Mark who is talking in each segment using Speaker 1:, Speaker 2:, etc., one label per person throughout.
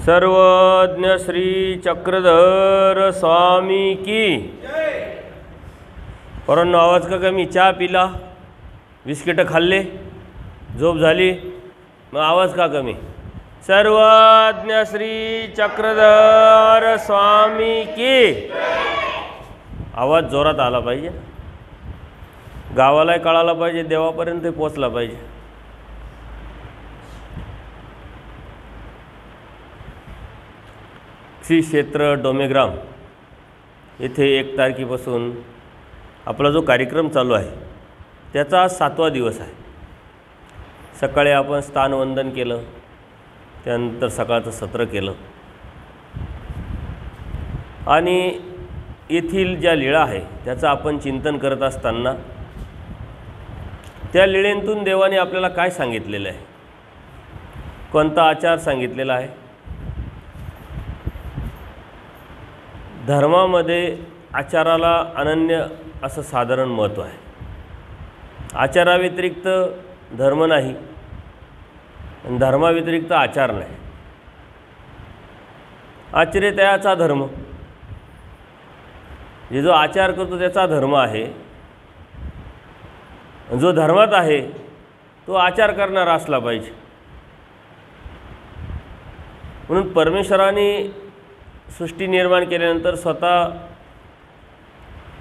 Speaker 1: सर्वज्ञ श्री चक्रधर स्वामी की। पोरांनो, आवाज का कमी? चहा पिला, बिस्किटं खाल्ले, झोप झाली, मग आवाज का कमी? सर्वज्ञ श्री चक्रधर स्वामी की। आवाज जोरात आला पाहिजे, गावालाही कळाला पाहिजे, देवापर्यंत पोचला पाहिजे। श्री क्षेत्र डोमेग्राम येथे 1 तारखेपासून आपला जो कार्यक्रम चालू आहे त्याचा आज 7वा दिवस आहे। सकाळी आपण स्थानवंदन केलं, त्यानंतर सकाळचं सत्र केलं आणि येथील ज्या लीळा आहे त्याचं आपण चिंतन करत असताना त्या लीळेतून देवाने आपल्याला काय सांगितलेलं आहे, कोणता आचार सांगितलेला आहे। धर्मामध्ये आचाराला अनन्य असं साधारण महत्त्व आहे। आचाराव्यतिरिक्त धर्म नाही आणि धर्माव्यतिरिक्त आचार नाही। आचरे त्याचा धर्म, जो आचार करतो त्याचा धर्म आहे। जो धर्मात आहे तो आचार करणारा असला पाहिजे। म्हणून परमेश्वराने सृष्टी निर्माण केल्यानंतर स्वतः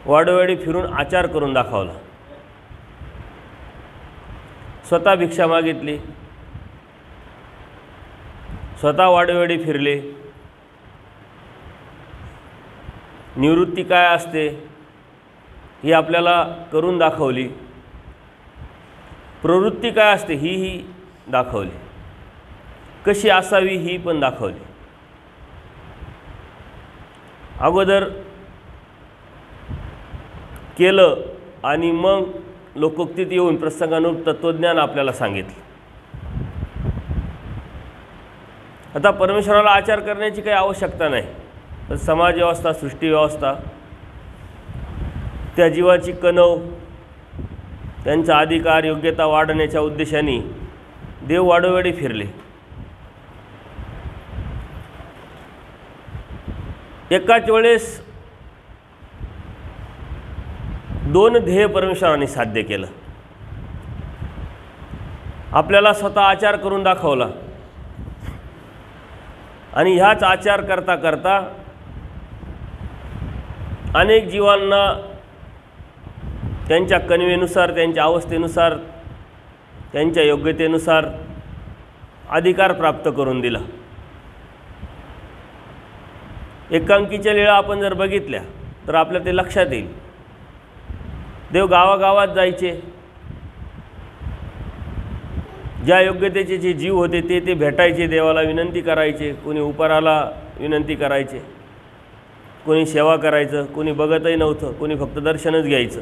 Speaker 1: वाडोवाडी फिरून आचार करून दाखवला। स्वतः भिक्षा मागितली, स्वतः वाडोवाडी फिरले। निवृत्ती काय असते ही आपल्याला करून दाखवली, प्रवृत्ती काय असते ही दाखवली, कशी असावी ही पण दाखवली। अगोदर केलं आणि मग लोकोक्तीत येऊन प्रसंगानुरूप तत्त्वज्ञान आपल्याला सांगितलं। आता परमेश्वराला आचार करण्याची काही आवश्यकता नाही, तर समाज व्यवस्था, सृष्टी व्यवस्था, त्या जीवाची कणव, त्यांचा अधिकार, योग्यता वाढवण्याच्या उद्देशाने देव वाडोवाडी फिरले। एकाच वेळेस 2 ध्येय परमेश्वराने साध्य केलं। आपल्याला स्वतः आचार करून दाखवला आणि ह्याच आचार करता करता अनेक जीवांना त्यांच्या कणवेनुसार, त्यांच्या अवस्थेनुसार, त्यांच्या योग्यतेनुसार अधिकार प्राप्त करून दिला। एकांकीच्या लीळा आपण जर बघितल्या तर आपल्या ते लक्षात येईल। देव गावागावात जायचे, ज्या योग्यतेचे जे जीव होते ते भेटायचे, देवाला विनंती करायचे। कोणी उपाराला विनंती करायचे, कोणी सेवा करायचं, कोणी बघतही नव्हतं, कोणी फक्त दर्शनच घ्यायचं,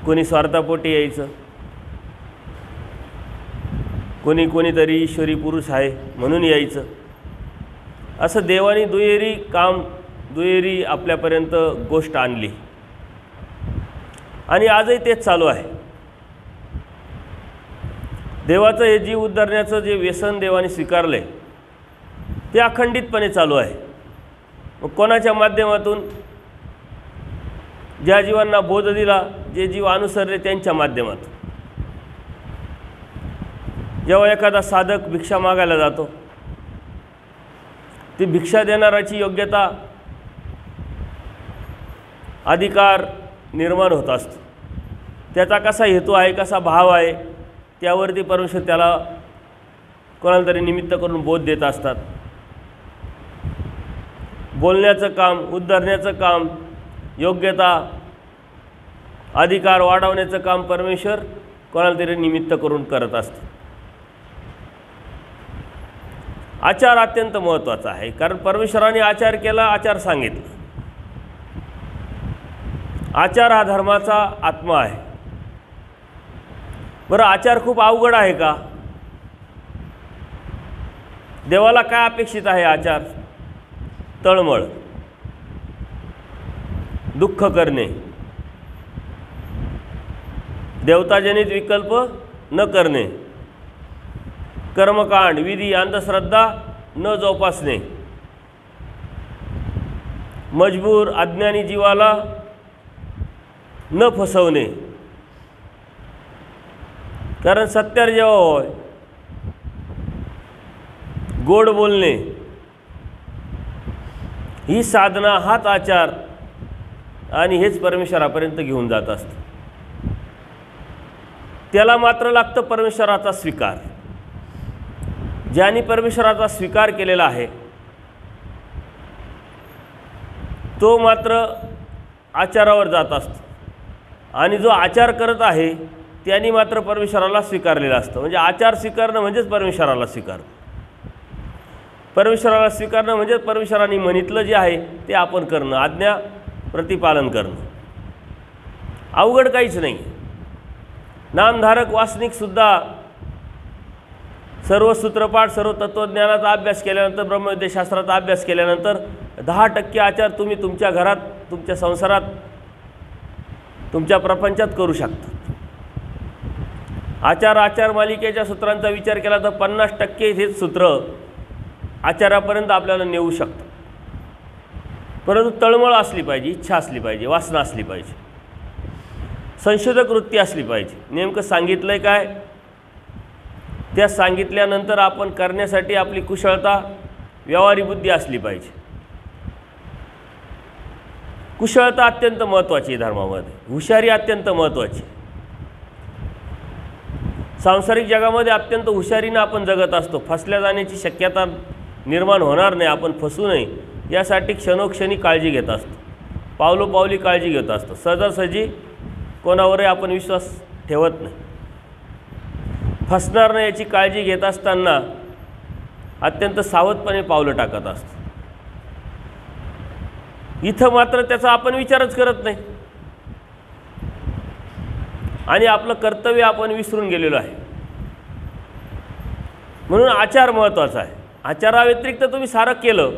Speaker 1: कोणी स्वार्थापोटी यायचं, कोणीतरी ईश्वरी पुरुष आहे म्हणून यायचं। असं देवाने दुहेरी आपल्यापर्यंत गोष्ट आणली आणि आजही तेच चालू आहे। देवाचं हे जीव उद्धारण्याचं जे व्यसन देवाने स्वीकारलं आहे ते अखंडितपणे चालू आहे। मग कोणाच्या माध्यमातून? ज्या जीवांना बोध दिला, जे जीव अनुसरले त्यांच्या माध्यमातून। जेव्हा एखादा साधक भिक्षा मागायला जातो, ती भिक्षा देणाऱ्याची योग्यता, अधिकार निर्माण होत असतो। त्याचा कसा हेतू आहे, कसा भाव आहे, त्यावरती परमेश्वर त्याला कोणाला तरी निमित्त करून बोध देत असतात। बोलण्याचं काम, उद्धारण्याचं काम, योग्यता, अधिकार वाढवण्याचं काम परमेश्वर कोणाला तरी निमित्त करून करत असतात। आचार अत्यंत महत्त्वाचा आहे, कारण परमेश्वराने आचार केला, आचार सांगितलं। आचार हा धर्माचा आत्मा आहे। बरं, आचार खूप अवघड आहे का? देवाला काय अपेक्षित आहे? आचार तळमळ, दुःख करणे, देवताजनित विकल्प न करणे, कर्मकांड, विधी, अंधश्रद्धा न जोपासणे, मजबूर अज्ञानी जीवाला न फसवणे. कारण सत्यार जेव्हा होय, गोड बोलणे ही साधना, हाच आचार आणि हेच परमेश्वरापर्यंत घेऊन जात असतं. त्याला मात्र लागतं परमेश्वराचा स्वीकार. ज्यांनी परमेश्वराचा स्वीकार केलेला आहे तो मात्र आचारावर जात असतो, आणि जो आचार करत आहे त्यांनी मात्र परमेश्वराला स्वीकारलेलं असतं. म्हणजे आचार स्वीकारणं म्हणजेच परमेश्वराला स्वीकारणं. परमेश्वराला स्वीकारणं म्हणजे परमेश्वराने म्हणितलं जे आहे ते आपण करणं, आज्ञा प्रतिपालन करणं. अवघड काहीच नाही. नामधारक वासनिकसुद्धा सर्व सूत्रपाठ, सर्व तत्त्वज्ञानाचा अभ्यास केल्यानंतर, ब्रह्मविद्याशास्त्राचा अभ्यास केल्यानंतर 10% आचार तुम्ही तुमच्या घरात, तुमच्या संसारात, तुमच्या प्रपंचात करू शकता. आचार मालिकेच्या सूत्रांचा विचार केला तर 50% हेच सूत्र आचारापर्यंत आपल्याला नेऊ शकतं. परंतु तळमळ असली पाहिजे, इच्छा असली पाहिजे, वासना असली पाहिजे, संशोधक वृत्ती असली पाहिजे. नेमकं सांगितलं आहे काय, त्या सांगितल्यानंतर आपण करण्यासाठी आपली कुशलता, व्यवहारी बुद्धी असली पाहिजे. कुशलता अत्यंत महत्त्वाची आहे धर्मामध्ये, हुशारी अत्यंत महत्त्वाची. सांसारिक जगामध्ये अत्यंत हुशारीनं आपण जगत असतो. फसल्या जाण्याची शक्यता निर्माण होणार नाही, आपण फसू नये यासाठी क्षणोक्षणी काळजी घेत असतो, पावलोपावली काळजी घेत असतो. सहजासहजी कोणावरही आपण विश्वास ठेवत नाही. फसणार नाही याची काळजी घेत असताना अत्यंत सावधपणे पावलं टाकत असतो. इथं मात्र त्याचा आपण विचारच करत नाही आणि आपलं कर्तव्य आपण विसरून गेलेलो आहे. म्हणून आचार महत्त्वाचा आहे. आचाराव्यतिरिक्त तुम्ही सारं केलं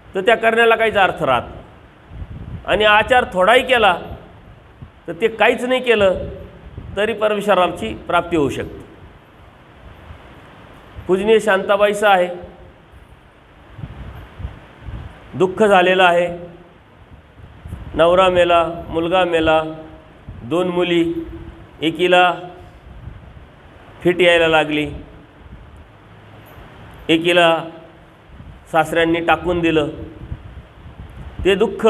Speaker 1: तर त्या करण्याला काहीच अर्थ राहत नाही. आणि आचार थोडाही केला तर ते काहीच नाही केलं तरी परमेश्वराची प्राप्ती होऊ शकते. पूजनीय शांताबाईचं आहे, दुःख झालेलं आहे. नवरा मेला, मुलगा मेला, 2 मुली, एकीला फिट यायला लागली, एकीला सासऱ्यांनी टाकून दिलं. ते दुःख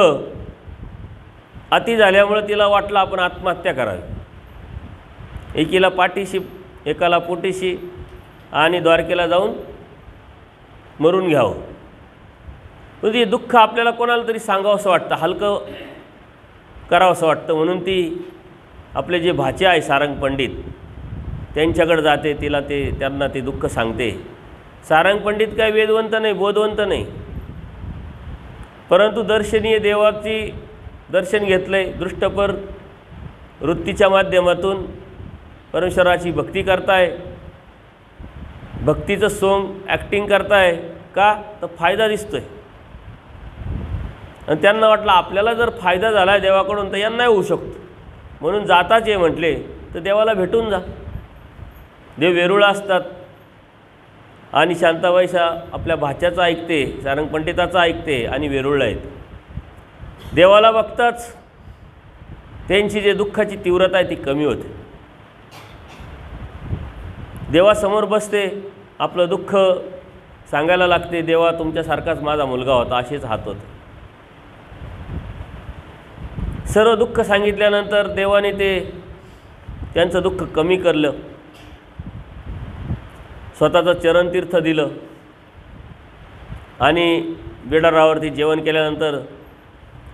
Speaker 1: अति झाल्यामुळे तिला वाटलं आपण आत्महत्या करावी. एकीला पाठीशी, एकाला पोटीशी आणि द्वारकेला जाऊन मरून घ्यावं. पण ते दुःख आपल्याला कोणाला तरी सांगावं असं वाटतं, हलकं करावं असं वाटतं. म्हणून ती आपले जे भाचे आहे सारंग पंडित त्यांच्याकडे जाते, त्यांना ते दुःख सांगते. सारंग पंडित काय वेदवंत नाही, बोधवंत नाही, परंतु दर्शनीय देवाची दर्शन घेतलं आहे. दृष्टपर वृत्तीच्या माध्यमातून परमेश्वराची भक्ती करताय, भक्तीचं सोंग ॲक्टिंग करताय का तर फायदा दिसतोय. आणि त्यांना वाटलं आपल्याला जर फायदा झाला देवाकडून तर यांनाही होऊ शकतो. म्हणून जाताच ये म्हटले तर देवाला भेटून जा. देव वेरूळा असतात. आणि शांताबाईचा आपल्या भाच्याचा ऐकते, सारंग पंडिताचा ऐकते आणि वेरूळला येते. देवाला बघताच त्यांची जे दुःखाची तीव्रता आहे ती कमी होते. देवासमोर बसते, आपलं दुःख सांगायला लागते. देवा तुमच्यासारखाच माझा मुलगा होता, असेच हात होते. सर्व दुःख सांगितल्यानंतर देवाने त्यांचं दुःख कमी करलं, स्वतःचं चरणतीर्थ दिलं. आणि बिडारावरती जेवण केल्यानंतर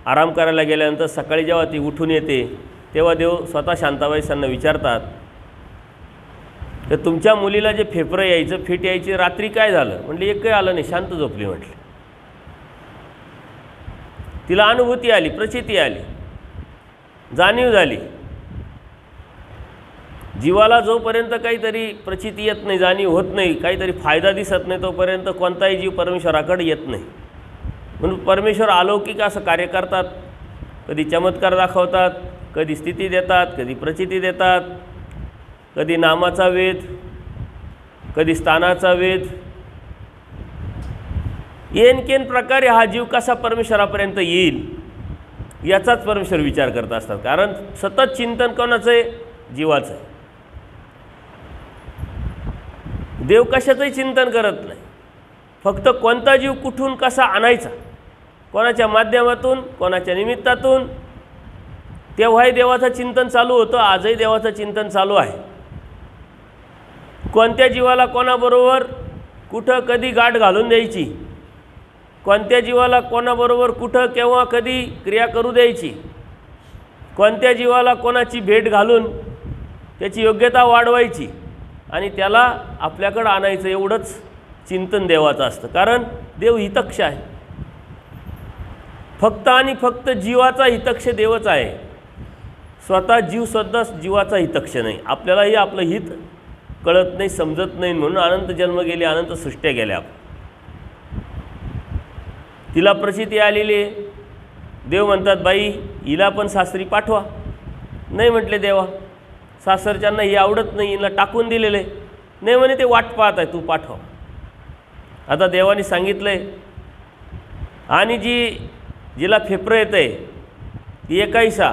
Speaker 1: आराम करायला गेल्यानंतर सकाळी जेव्हा ती उठून येते तेव्हा देव स्वतः शांताबाईंना विचारतात तर तुमच्या मुलीला जे फेफरं यायचं, फिट यायची, रात्री काय झालं? म्हटले एक काही आलं नाही, शांत झोपली म्हटले. तिला अनुभूती आली, प्रचिती आली, जाणीव झाली. जीवाला जोपर्यंत काहीतरी प्रचिती येत नाही, जाणीव होत नाही, काहीतरी फायदा दिसत नाही, तोपर्यंत कोणताही जीव परमेश्वराकडे येत नाही. म्हणून परमेश्वर अलौकिक असं कार्य करतात. कधी चमत्कार दाखवतात, कधी स्थिती देतात, कधी प्रचिती देतात, कधी नामाचा वेध, कधी स्थानाचा वेध, येनकेन प्रकारे हा जीव कसा परमेश्वरापर्यंत येईल याचाच परमेश्वर विचार करत असतात, कारण सतत चिंतन कोणाचं आहे? जीवाचं आहे. देव कशाचंही चिंतन करत नाही, फक्त कोणता जीव कुठून कसा आणायचा, कोणाच्या माध्यमातून, कोणाच्या निमित्तातून, तेव्हाही देवाचं चिंतन चालू होतं. आजही देवाचं चिंतन चालू आहे. कोणत्या जीवाला कोणाबरोबर कुठं कधी गाठ घालून द्यायची, कोणत्या जीवाला कोणाबरोबर कुठं केव्हा कधी क्रिया करू द्यायची, कोणत्या जीवाला कोणाची भेट घालून त्याची योग्यता वाढवायची आणि त्याला आपल्याकडं आणायचं, एवढंच चिंतन देवाचं असतं. कारण देव हितक्ष आहे. फक्त आणि फक्त जीवाचा हितक्ष देवच आहे. स्वतः जीवसुद्धा जीवाचा हितक्ष नाही. आपल्यालाही आपलं हित कळत नाही, समजत नाही, म्हणून अनंत जन्म गेले, अनंत सृष्ट्या गेल्या. तिला प्रचिती आलेली आहे. देव म्हणतात बाई हिला पण सासरी पाठवा. नाही म्हटले देवा, सासरच्यांना ही आवडत नाही, हिला टाकून दिलेले. नाही म्हणे ते वाट पाहत आहे, तू पाठवा. आता देवाने सांगितलं आहे, आणि जिला फेफरं येतं आहे ती एकाईसा,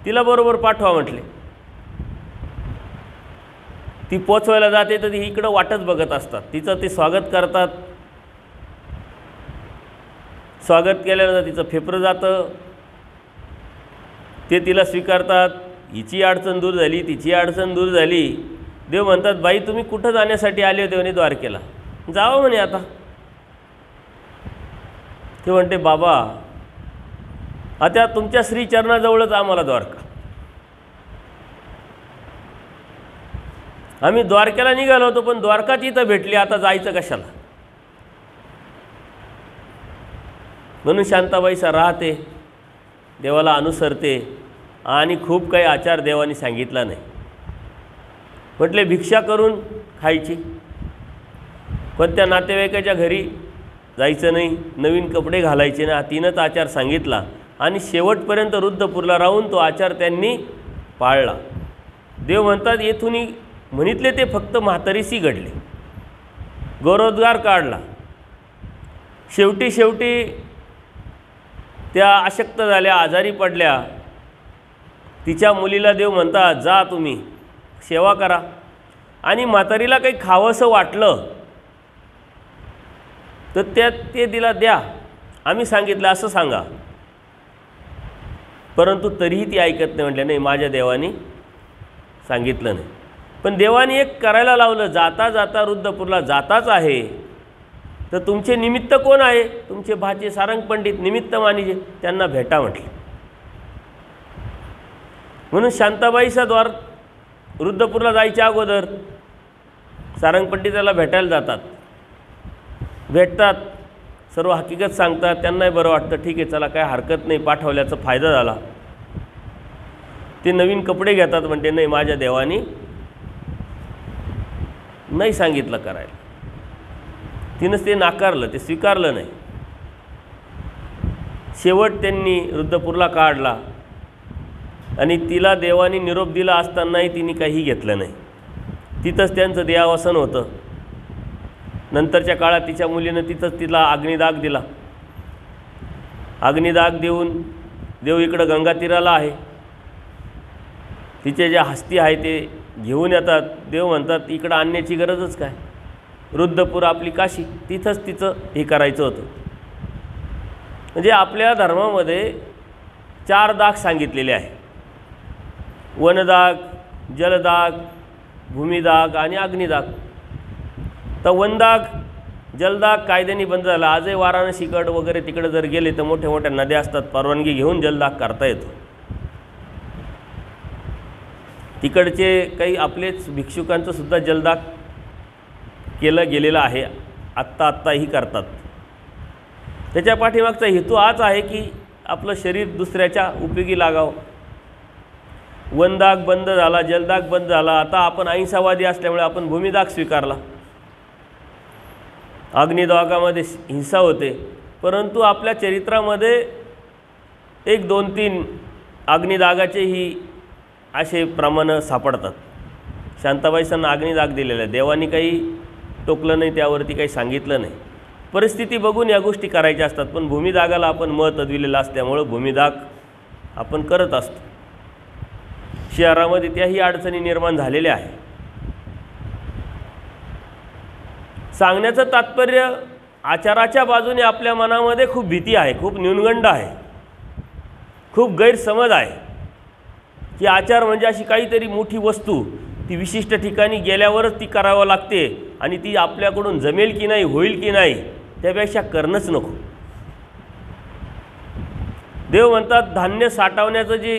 Speaker 1: तिला बरोबर पाठवा म्हटले. ती पोचवायला जाते तर ती इकडं वाटच बघत असतात. तिचं ते स्वागत करतात. स्वागत केल्यानंतर तिचं फेफरं जातं, ते तिला स्वीकारतात. हिची अडचण दूर झाली, तिची अडचण दूर झाली. देव म्हणतात बाई तुम्ही कुठं जाण्यासाठी आले होते म्हणे? द्वारकेला. जावं म्हणे आता. ते म्हणते बाबा आता तुमच्या श्रीचरणाजवळच आम्हाला द्वारका. आम्ही द्वारकेला निघालो होतो, पण द्वारकाच इथं भेटली, आता जायचं कशाला? म्हणून शांताबाईसा राहते, देवाला अनुसरते आणि खूप काही आचार देवाने सांगितला नाही. म्हटले भिक्षा करून खायची, कोणत्या नातेवाईकाच्या घरी जायचं नाही, नवीन कपडे घालायचे ना, तीनच आचार सांगितला. आणि शेवटपर्यंत रुद्रपूरला राहून तो आचार त्यांनी पाळला. देव म्हणतात येथून म्हणितले ते फक्त म्हातारीशी घडले, गौरवोद्गार काढला. शेवटी त्या अशक्त झाल्या, आजारी पडल्या. तिच्या मुलीला देव म्हणतात जा तुम्ही सेवा करा. आणि म्हातारीला काही खावंसं वाटलं तर ते तिला द्या, आम्ही सांगितलं असं सांगा. परंतु तरीही ती ऐकत नाही. म्हटलं नाही, माझ्या देवाने सांगितलं नाही. पण देवाने एक करायला लावलं, जाता जाता रुद्रपूरला जाताच आहे तर तुमचे निमित्त कोण आहे? तुमचे भाचे सारंग पंडित निमित्त मानिजे, त्यांना भेटा म्हटले. म्हणून शांताबाईचा द्वार रुद्रपूरला जायच्या अगोदर सारंग पंडिताला भेटायला जातात. भेटतात, सर्व हकीकत सांगतात. त्यांनाही बरं वाटतं, ठीक आहे चला काय हरकत नाही, पाठवल्याचा फायदा झाला. ते नवीन कपडे घेतात. म्हणते नाही, माझ्या देवाने नाही सांगितलं करायला. तिनंच ते नाकारलं, ते स्वीकारलं नाही. शेवट त्यांनी रुद्रपूरला काढला आणि तिला देवाने निरोप दिला असतानाही तिने काही घेतलं नाही. तिथंच त्यांचं देहावसन होतं. नंतरच्या काळात तिच्या मुलीनं तिथंच तिला अग्निदाग दिला. अग्निदाग देऊन देव इकडं गंगा तीराला आहे. तिचे जे हस्ती आहे ते घेऊन येतात. देव म्हणतात इकडं आणण्याची गरजच काय, रुद्रपूर आपली काशी, तिथंच तिचं हे करायचं होतं. म्हणजे आपल्या धर्मामध्ये 4 दाग सांगितलेले आहे: वनदाग, जलदाग, भूमिदाग आणि अग्निदाग. तर वनदाग, जलदाग कायद्याने बंद झाला. आजही वाराणसीकड वगैरे तिकडे जर गेले तर मोठ्या मोठ्या नद्या असतात, परवानगी घेऊन जलदाग करता येतो. तिकडचे काही आपलेच भिक्षुकांचं सुद्धा जलदाग केलं गेलेलं आहे, आत्ताही करतात. त्याच्या पाठीमागचा हेतू हाच आहे की आपलं शरीर दुसऱ्याच्या उपयोगी लागावं. वनदाग बंद झाला, जलदाग बंद झाला. आता आपण अहिंसावादी असल्यामुळे आपण भूमिदाग स्वीकारला. अग्निदागामध्ये हिंसा होते, परंतु आपल्या चरित्रामध्ये 1, 2, 3 अग्निदागाचेही असे प्रमाण सापडतात. शांताबाईसांना अग्निदाग दिलेला आहे. देवानी काही टोकलं नाही, त्यावरती काही सांगितलं नाही. परिस्थिती बघून या गोष्टी करायच्या असतात, पण भूमिदागाला आपण महत्त्व दिलेलं असल्यामुळं भूमिदाग आपण करत असतो. शहरामध्ये त्याही अडचणी निर्माण झालेल्या आहे. सांगण्याचं तात्पर्य आचाराच्या बाजूने आपल्या मनामध्ये खूप भीती आहे, खूप न्यूनगंड आहे, खूप गैरसमज आहे की आचार म्हणजे अशी काहीतरी मोठी वस्तू, ती विशिष्ट ठिकाणी गेल्यावरच ती करावं लागते आणि ती आपल्याकडून जमेल की नाही, होईल की नाही, त्यापेक्षा करणंच नको. देव म्हणतात धान्य साठवण्याचं जे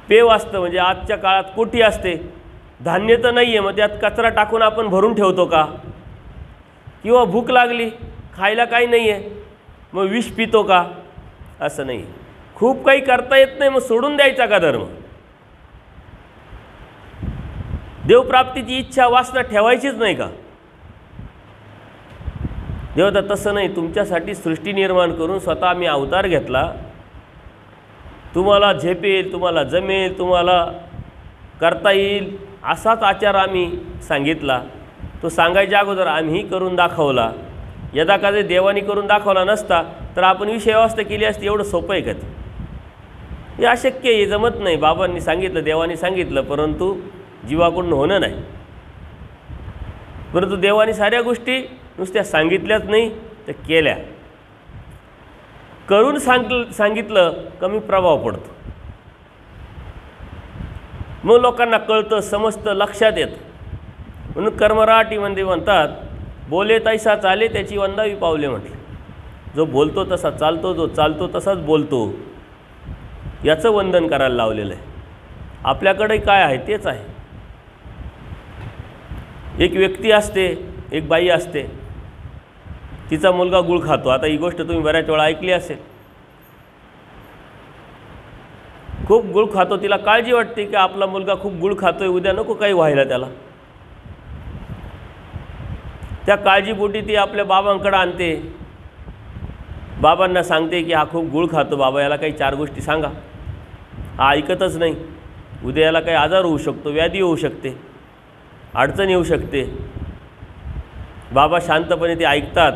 Speaker 1: पेव असतं, म्हणजे आजच्या काळात कोठी असते, धान्य तर नाही आहे, मग त्यात कचरा टाकून आपण भरून ठेवतो का? किंवा भूक लागली, खायला काही नाही आहे, मग विष पितो का? असं नाही. खूप काही करता येत नाही, मग सोडून द्यायचा का धर्म? देवप्राप्तीची इच्छा वासना ठेवायचीच नाही का? देव तर तसं नाही, तुमच्यासाठी सृष्टी निर्माण करून स्वतः आम्ही अवतार घेतला, तुम्हाला झेपेल, तुम्हाला जमेल, तुम्हाला करता येईल असाच आचार आम्ही सांगितला. तो सांगायच्या अगोदर आम्ही करून दाखवला. यदा कधी देवानी करून दाखवला नसता तर आपण विषय व्यवस्था केली असती. एवढं सोपं आहे का ते? हे अशक्य आहे, जमत नाही. बाबांनी सांगितलं, देवानी सांगितलं, परंतु जीवाकडून होणं नाही. परंतु देवानी साऱ्या गोष्टी नुसत्या सांगितल्याच नाही तर केल्या. करून सांगितलं कमी प्रभाव पडतो, मग लोकांना कळतं, समजतं, लक्षात येतं. म्हणून कर्मराटीमध्ये म्हणतात बोले तैसा चाले त्याची वंदावी पावले म्हटले. जो बोलतो तसा चालतो, जो चालतो तसाच बोलतो, याचं वंदन करायला लावलेलं आहे. आपल्याकडे काय आहे तेच आहे. एक व्यक्ती असते, एक बाई असते, तिचा मुलगा गुळ खातो. आता ही गोष्ट तुम्ही बऱ्याच वेळा ऐकली असेल. खूप गुळ खातो, तिला काळजी वाटते की आपला मुलगा खूप गुळ खातोय, उद्या नको काही व्हायला त्याला. त्या काळजीपोटी ती आपल्या बाबांकडे आणते, बाबांना सांगते की हा खूप गुळ खातो, बाबा याला काही 4 गोष्टी सांगा. हा ऐकतच नाही. उद्या याला काही आजार होऊ शकतो, व्याधी होऊ शकते, अडचण येऊ शकते. बाबा शांतपणे ते ऐकतात.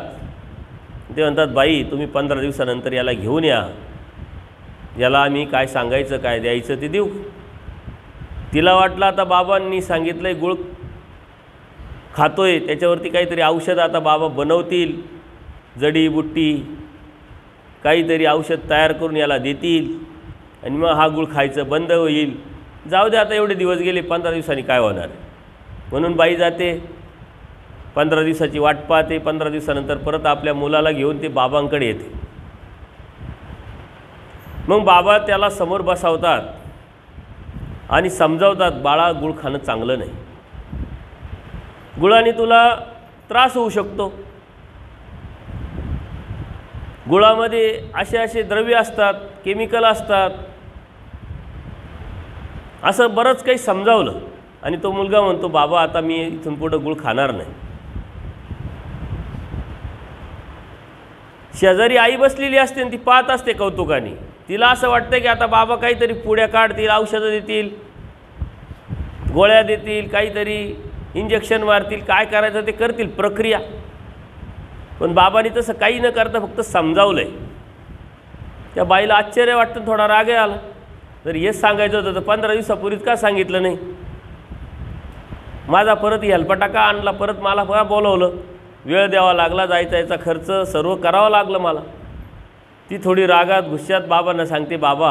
Speaker 1: ते म्हणतात बाई तुम्ही 15 दिवसानंतर याला घेऊन या, याला आम्ही काय सांगायचं काय द्यायचं ते देऊ. तिला वाटलं आता बाबांनी सांगितलंय गुळ खातोय, त्याच्यावरती काहीतरी औषध आता बाबा बनवतील, जडीबुट्टी काहीतरी औषध तयार करून याला देतील आणि मग हा गुळ खायचं बंद होईल. जाऊ दे आता एवढे दिवस गेले, 15 दिवसांनी काय होणार. म्हणून बाई जाते, 15 दिवसाची वाट पाहते. 15 दिवसानंतर परत आपल्या मुलाला घेऊन ते बाबांकडे येते. मग बाबा त्याला समोर बसावतात आणि समजावतात, बाळा गुळ खाणं चांगलं नाही, गुळाने तुला त्रास होऊ शकतो. गुळामध्ये असे द्रव्य असतात, केमिकल असतात, असं बरंच काही समजावलं. आणि तो मुलगा म्हणतो बाबा आता मी इथून पुढं गुळ खाणार नाही. शेजारी आई बसलेली असते आणि ती पाहत असते कौतुकाने. तिला असं वाटतं की आता बाबा काहीतरी पुड्या काढतील, औषधं देतील, गोळ्या देतील, काहीतरी इंजेक्शन मारतील, काय करायचं ते करतील, प्रक्रिया. पण बाबांनी तसं काही न करता फक्त समजावलं आहे. त्या बाईला आश्चर्य वाटतं, थोडा राग आला. जर हेच सांगायचं होतं तर 15 दिवसापूर्वीच का सांगितलं नाही? माझा परत हेलपाटा का आणला, परत मला का बोलवलं, वेळ द्यावा लागला, जायचा याचा खर्च सर्व करावं लागलं मला. ती थोडी रागात गुस्स्यात बाबांना सांगते, बाबा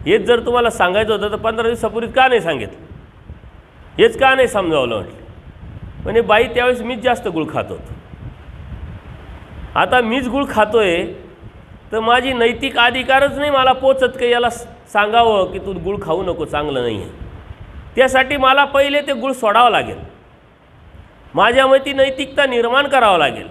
Speaker 1: हेच जर तुम्हाला सांगायचं होतं तर 15 दिवसापूर्वी का नाही सांगितलं, हेच का नाही समजावलं म्हटलं. म्हणजे बाई त्यावेळेस मीच जास्त गुळ खात होतो, आता मीच गुळ खातोय तर माझी नैतिक अधिकारच नाही मला पोचत की याला सांगावं की तू गुळ खाऊ नको, चांगलं नाही आहे. त्यासाठी मला पहिले ते गुळ सोडावं लागेल, माझ्यामध्ये नैतिकता निर्माण करावं लागेल.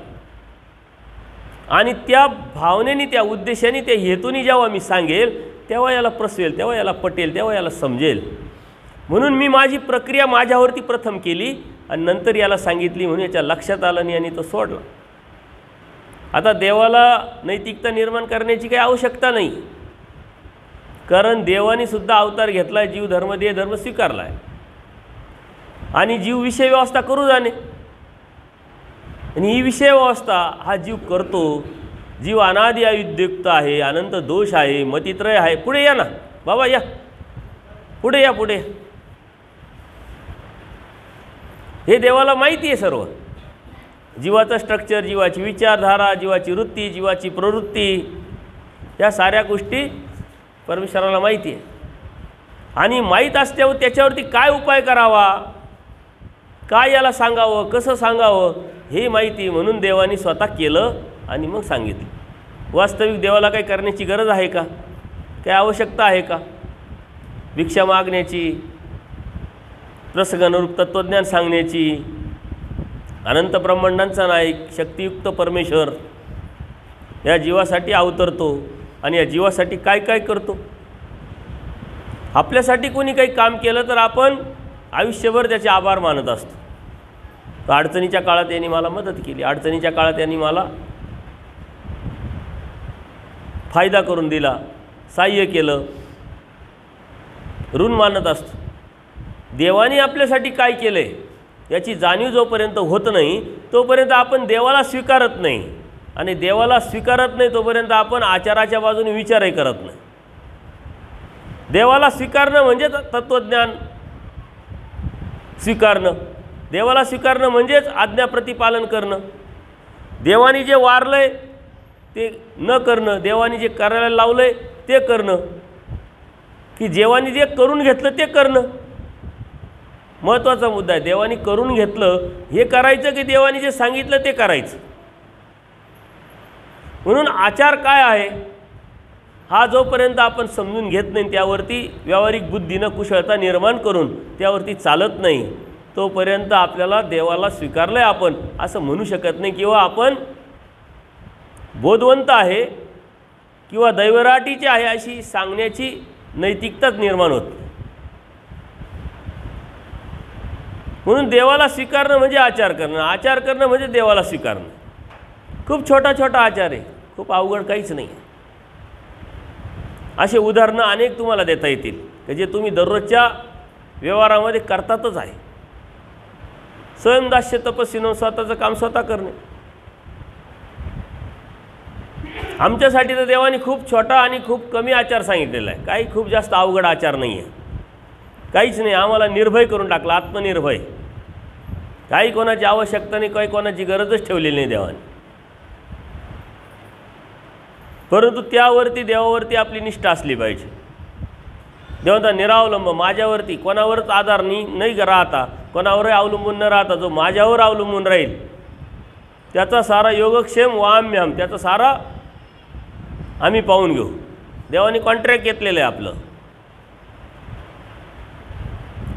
Speaker 1: आणि त्या भावनेने, त्या उद्देशाने, त्या हेतूने जेव्हा मी सांगेल तेव्हा याला प्रसवेल, तेव्हा याला पटेल, तेव्हा याला समजेल. म्हणून मी माझी प्रक्रिया माझ्यावरती प्रथम केली आणि नंतर याला सांगितली. म्हणून याच्या लक्षात आलं नाही आणि तो सोडला. आता देवाला नैतिकता निर्माण करण्याची काही आवश्यकता नाही, कारण देवाने सुद्धा अवतार घेतला आहे, जीव धर्म देह धर्म स्वीकारला आहे आणि जीव विषय व्यवस्था करू जाणे. आणि ही विषयवस्था हा जीव करतो. जीव अनादि अयुद्युक्त आहे, अनंत दोष आहे, मतित्रय आहे. पुढे या ना बाबा, या पुढे, या पुढे. हे देवाला माहिती आहे सर्व. जीवाचं स्ट्रक्चर, जीवाची विचारधारा, जीवाची वृत्ती, जीवाची प्रवृत्ती, या साऱ्या गोष्टी परमेश्वराला माहिती आहे. आणि माहीत असल्यावर त्याच्यावरती काय उपाय करावा, काय याला सांगावं, कसं सांगावं हे माहिती. म्हणून देवाने स्वतः केलं आणि मग सांगितलं. वास्तविक देवाला काही करण्याची गरज आहे का, काय आवश्यकता आहे का? भिक्षा मागण्याची, प्रसंगानुरूप तत्त्वज्ञान सांगण्याची, अनंत ब्रह्मांडांचा नायक शक्तियुक्त परमेश्वर या जीवासाठी अवतरतो आणि या जीवासाठी काय काय करतो. आपल्यासाठी कोणी काही काम केलं तर आपण आयुष्यभर त्याचे आभार मानत असतो. तर अडचणीच्या काळात यांनी मला मदत केली, अडचणीच्या काळात यांनी मला फायदा करून दिला, सहाय्य केलं, ऋण मानत असतो. देवाने आपल्यासाठी काय केलं आहे याची जाणीव जोपर्यंत होत नाही तोपर्यंत आपण देवाला स्वीकारत नाही. आणि देवाला स्वीकारत नाही तोपर्यंत आपण आचाराच्या बाजूने विचारही करत नाही. देवाला स्वीकारणं म्हणजे तत्त्वज्ञान स्वीकारणं, देवाला स्वीकारणं म्हणजेच आज्ञा प्रतिपालन करणं. देवाने जे वारलं आहे ते न करणं, देवाने जे करायला लावलं आहे ते करणं, की देवाने जे करून घेतलं ते करणं महत्त्वाचा मुद्दा आहे. देवाने करून घेतलं हे करायचं की देवाने जे सांगितलं ते करायचं. म्हणून आचार काय आहे हा जोपर्यंत आपण समजून घेत नाही, त्यावरती व्यावहारिक बुद्धीनं कुशलता निर्माण करून त्यावरती चालत नाही, तोपर्यंत आपल्याला देवाला स्वीकारलं आहे आपण असं म्हणू शकत नाही. किंवा आपण बोधवंत आहे किंवा दैवराटीचे आहे अशी सांगण्याची नैतिकताच निर्माण होत. म्हणून देवाला स्वीकारणं म्हणजे आचार करणं, आचार करणं म्हणजे देवाला स्वीकारणं. खूप छोटा छोटा आचार आहे, खूप अवघड काहीच नाही. असे उदाहरणं अनेक तुम्हाला देता येतील की जे तुम्ही दररोजच्या व्यवहारामध्ये करतातच आहे. स्वयंदास्य तपस्वीनं स्वतःचं काम स्वतः करणे. आमच्यासाठी तर देवाने खूप छोटा आणि खूप कमी आचार सांगितलेला आहे. काही खूप जास्त अवघड आचार नाही आहे, काहीच नाही. आम्हाला निर्भय करून टाकलं, आत्मनिर्भय. काही कोणाची आवश्यकता नाही, काही कोणाची गरजच ठेवलेली नाही देवाने. परंतु त्यावरती देवावरती आपली निष्ठा असली पाहिजे. देवाचा निरावलंब, माझ्यावरती कोणावरच आधार नाही राहता, कोणावरही अवलंबून न राहता जो माझ्यावर अवलंबून राहील त्याचा सारा योगक्षेम वाम्याम, त्याचा सारा आम्ही पाहून घेऊ. देवाने कॉन्ट्रॅक्ट घेतलेलं आहे आपलं.